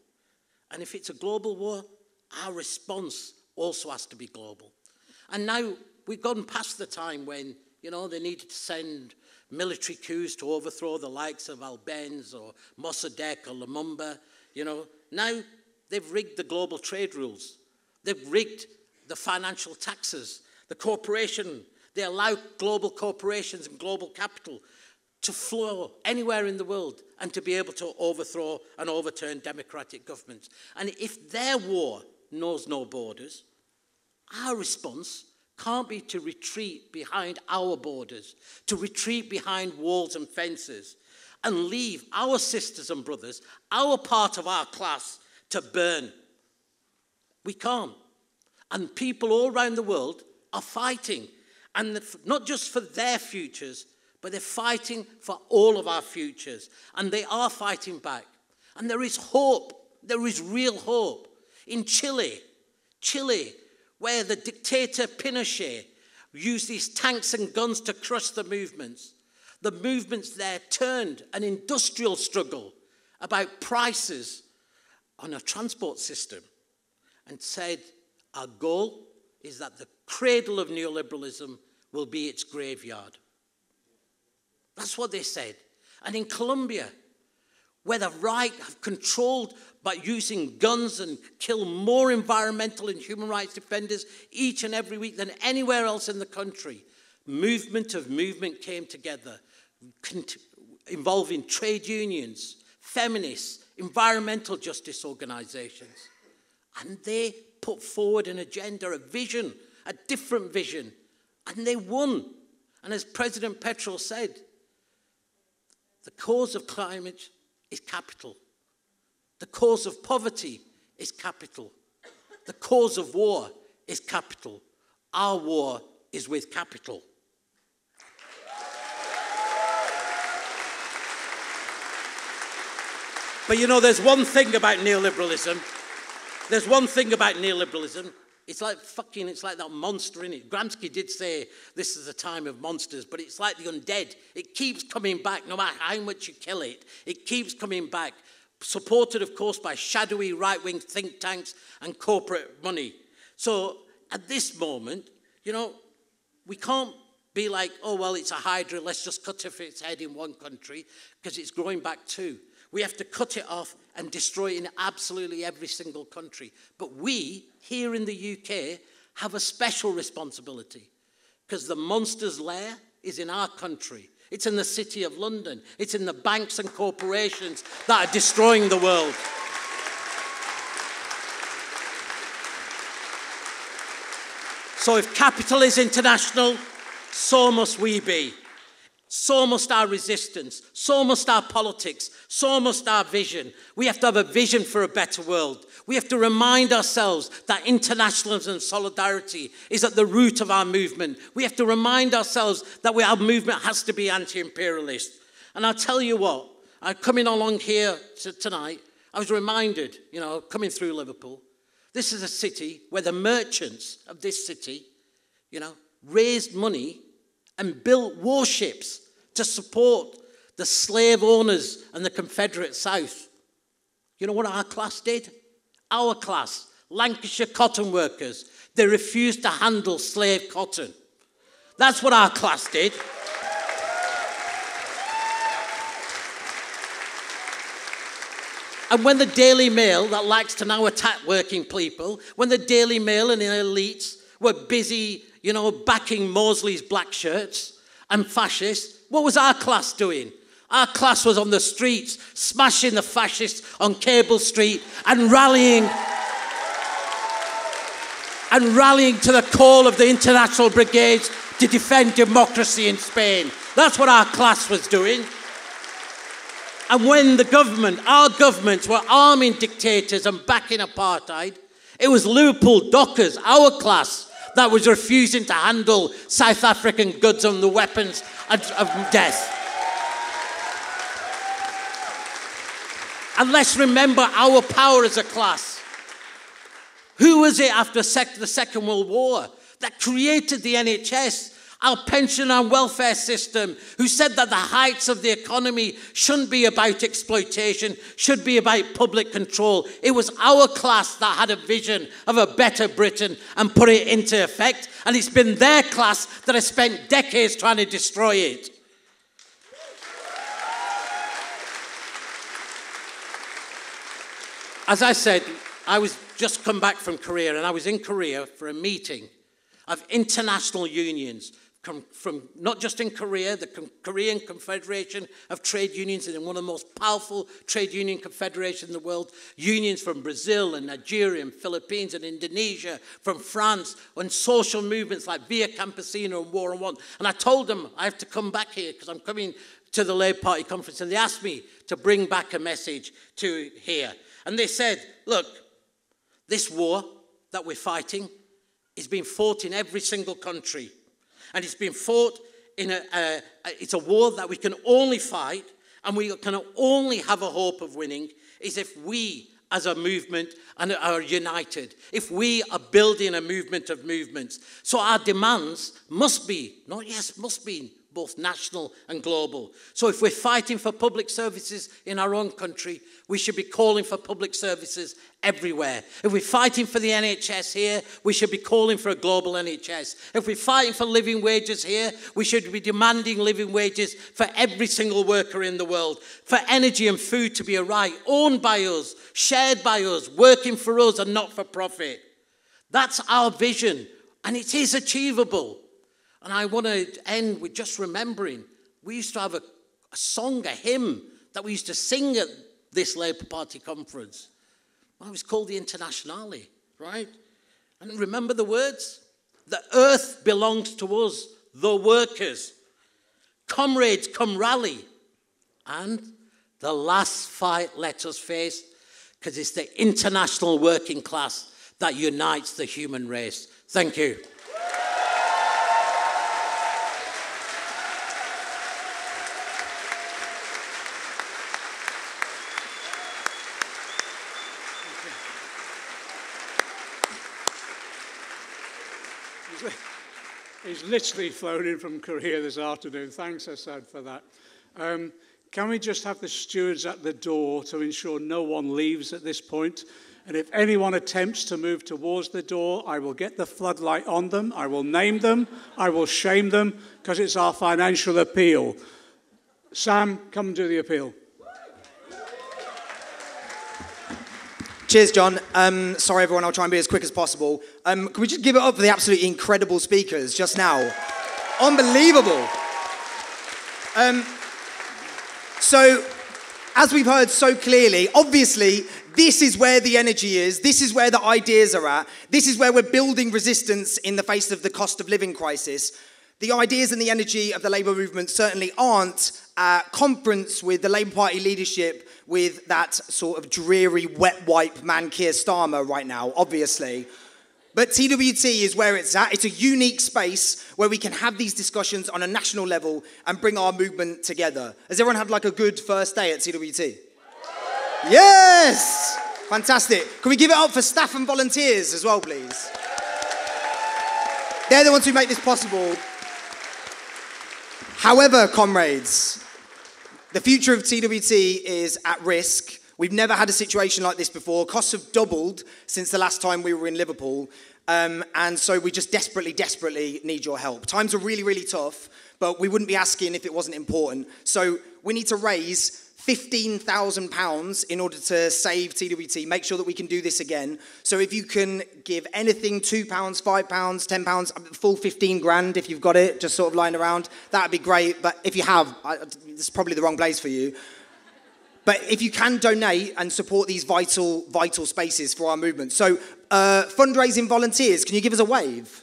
And if it's a global war, our response also has to be global. And now we've gone past the time when, they needed to send military coups to overthrow the likes of Al-Benz or Mossadegh or Lumumba. Now they've rigged the global trade rules. They've rigged the financial taxes, the corporation. They allow global corporations and global capital to flow anywhere in the world and to be able to overthrow and overturn democratic governments. And if their war knows no borders, our response can't be to retreat behind our borders, to retreat behind walls and fences, and leave our sisters and brothers, our part of our class, to burn. We can't. And people all around the world are fighting, and not just for their futures, but they're fighting for all of our futures. And they are fighting back. And there is hope. There is real hope. In Chile, where the dictator Pinochet used these tanks and guns to crush the movements there turned an industrial struggle about prices on a transport system and said, our goal is that the cradle of neoliberalism will be its graveyard. That's what they said. And in Colombia, where the right have controlled by using guns and kill more environmental and human rights defenders each and every week than anywhere else in the country, movement came together, involving trade unions, feminists, environmental justice organizations. And they put forward an agenda, a vision, a different vision, and they won. And as President Petro said, the cause of climate is capital. The cause of poverty is capital. The cause of war is capital. Our war is with capital. But there's one thing about neoliberalism. there's one thing about neoliberalism. It's like that monster, in it. Gramsci did say this is a time of monsters, but it's like the undead. It keeps coming back, no matter how much you kill it. It keeps coming back, supported, of course, by shadowy right-wing think tanks and corporate money. So at this moment, you know, we can't be like, oh, well, it's a hydra, let's just cut off its head in one country, because it's growing back too. We have to cut it off and destroy it in absolutely every single country. But we, here in the UK, have a special responsibility, because the monster's lair is in our country. It's in the City of London. It's in the banks and corporations that are destroying the world. So if capital is international, so must we be. So must our resistance. So must our politics. So must our vision. We have to have a vision for a better world. We have to remind ourselves that internationalism and solidarity is at the root of our movement. We have to remind ourselves that our movement has to be anti-imperialist. And I'll tell you what, coming along here tonight, I was reminded, you know, coming through Liverpool, this is a city where the merchants of this city, you know, raised money and built warships to support the slave owners and the Confederate South. You know what our class did? Our class, Lancashire cotton workers, they refused to handle slave cotton. That's what our class did. And when the Daily Mail, that likes to now attack working people, when the Daily Mail and the elites were busy, you know, backing Mosley's black shirts and fascists, what was our class doing? Our class was on the streets, smashing the fascists on Cable Street and rallying to the call of the international brigades to defend democracy in Spain. That's what our class was doing. And when the government, our governments, were arming dictators and backing apartheid, it was Liverpool Dockers, our class, that was refusing to handle South African goods and the weapons of death. And let's remember our power as a class. Who was it after the Second World War that created the NHS, our pension and welfare system, who said that the heights of the economy shouldn't be about exploitation, should be about public control? It was our class that had a vision of a better Britain and put it into effect, and it's been their class that has spent decades trying to destroy it. As I said, I was just come back from Korea, and I was in Korea for a meeting of international unions from not just in Korea, the Korean Confederation of Trade Unions is one of the most powerful trade union confederations in the world. Unions from Brazil and Nigeria and Philippines and Indonesia, from France, and social movements like Via Campesina and War on Want. And I told them I have to come back here because I'm coming to the Labour Party conference, and they asked me to bring back a message to here. And they said, look, this war that we're fighting is being fought in every single country. And it's been fought it's a war that we can only fight, and we can only have a hope of winning, is if we as a movement are united, if we are building a movement of movements. So our demands must be both national and global. So if we're fighting for public services in our own country, we should be calling for public services everywhere. If we're fighting for the NHS here, we should be calling for a global NHS. If we're fighting for living wages here, we should be demanding living wages for every single worker in the world. For energy and food to be a right, owned by us, shared by us, working for us and not for profit. That's our vision, and it is achievable. And I want to end with just remembering, we used to have a song, a hymn, that we used to sing at this Labour Party conference. Well, it was called the Internationale, right? And remember the words? The earth belongs to us, the workers. Comrades, come rally. And the last fight let us face, because it's the international working class that unites the human race. Thank you. He's literally flown in from Korea this afternoon. Thanks, Asad, for that. Can we just have the stewards at the door to ensure no one leaves at this point? And if anyone attempts to move towards the door, I will get the floodlight on them, I will name them, I will shame them, because it's our financial appeal. Sam, come and do the appeal. Cheers, John. Sorry, everyone, I'll try and be as quick as possible. Can we just give it up for the absolutely incredible speakers just now? Unbelievable. So, as we've heard so clearly, obviously, this is where the energy is. This is where the ideas are at. This is where we're building resistance in the face of the cost of living crisis. The ideas and the energy of the Labour movement certainly aren't at conference with the Labour Party leadership with that sort of dreary wet wipe man Keir Starmer right now, obviously. But TWT is where it's at. It's a unique space where we can have these discussions on a national level and bring our movement together. Has everyone had like a good first day at TWT? Yes! Fantastic. Can we give it up for staff and volunteers as well, please? They're the ones who make this possible. However, comrades, the future of TWT is at risk. We've never had a situation like this before. Costs have doubled since the last time we were in Liverpool. And so we just desperately need your help. Times are really, really tough, but we wouldn't be asking if it wasn't important. So we need to raise £15,000 in order to save TWT, make sure that we can do this again. So if you can give anything, £2, £5, £10, full 15 grand if you've got it, just sort of lying around, that'd be great. But if you have, it's probably the wrong place for you. But if you can donate and support these vital spaces for our movement. So fundraising volunteers, can you give us a wave?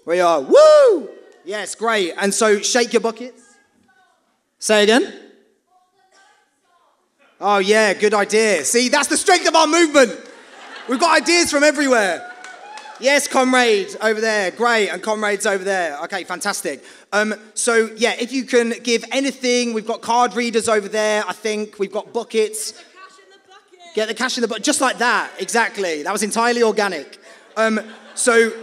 We are, woo! Yes, great. And so shake your buckets. Say again. Oh yeah, good idea. See, that's the strength of our movement. We've got ideas from everywhere. Yes, comrade over there, great, and comrades over there. Okay, fantastic. So yeah, if you can give anything, we've got card readers over there, I think. We've got buckets. Get the cash in the bucket. Get the cash in the bucket, just like that, exactly. That was entirely organic. So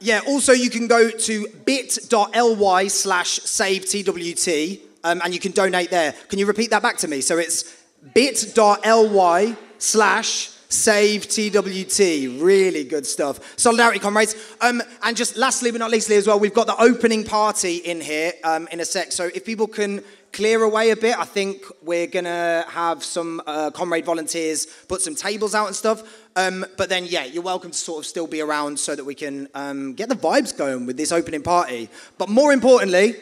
yeah, also you can go to bit.ly/savetwt. And you can donate there. Can you repeat that back to me? So it's bit.ly/savetwt. Really good stuff. Solidarity, comrades. And just lastly but not leastly as well, we've got the opening party in here in a sec. So if people can clear away a bit, I think we're going to have some comrade volunteers put some tables out and stuff. But then, yeah, you're welcome to sort of still be around so that we can get the vibes going with this opening party. But more importantly,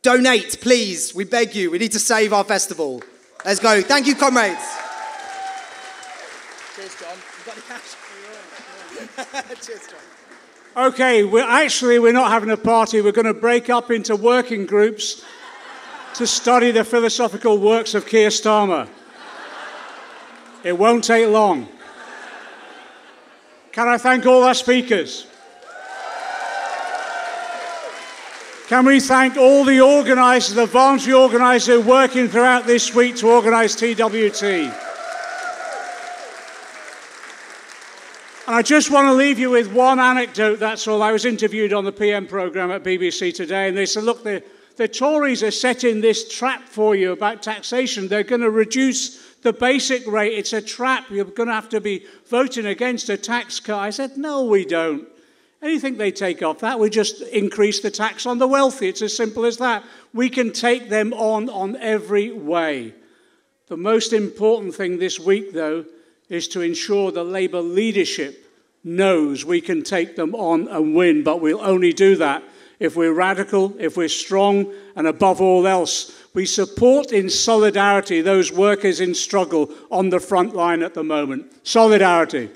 donate, please. We beg you. We need to save our festival. Let's go. Thank you, comrades. Cheers, John. You got the cash? Cheers, John. Okay, we're not having a party. We're going to break up into working groups to study the philosophical works of Keir Starmer. It won't take long. Can I thank all our speakers? Can we thank all the organisers, the voluntary organisers working throughout this week to organise TWT? And I just want to leave you with one anecdote, that's all. I was interviewed on the PM programme at BBC Today, and they said, look, the Tories are setting this trap for you about taxation. They're going to reduce the basic rate. It's a trap. You're going to have to be voting against a tax cut. I said, no, we don't. Anything they take off that, we just increase the tax on the wealthy. It's as simple as that. We can take them on every way. The most important thing this week, though, is to ensure the Labour leadership knows we can take them on and win, but we'll only do that if we're radical, if we're strong, and above all else, we support in solidarity those workers in struggle on the front line at the moment. Solidarity.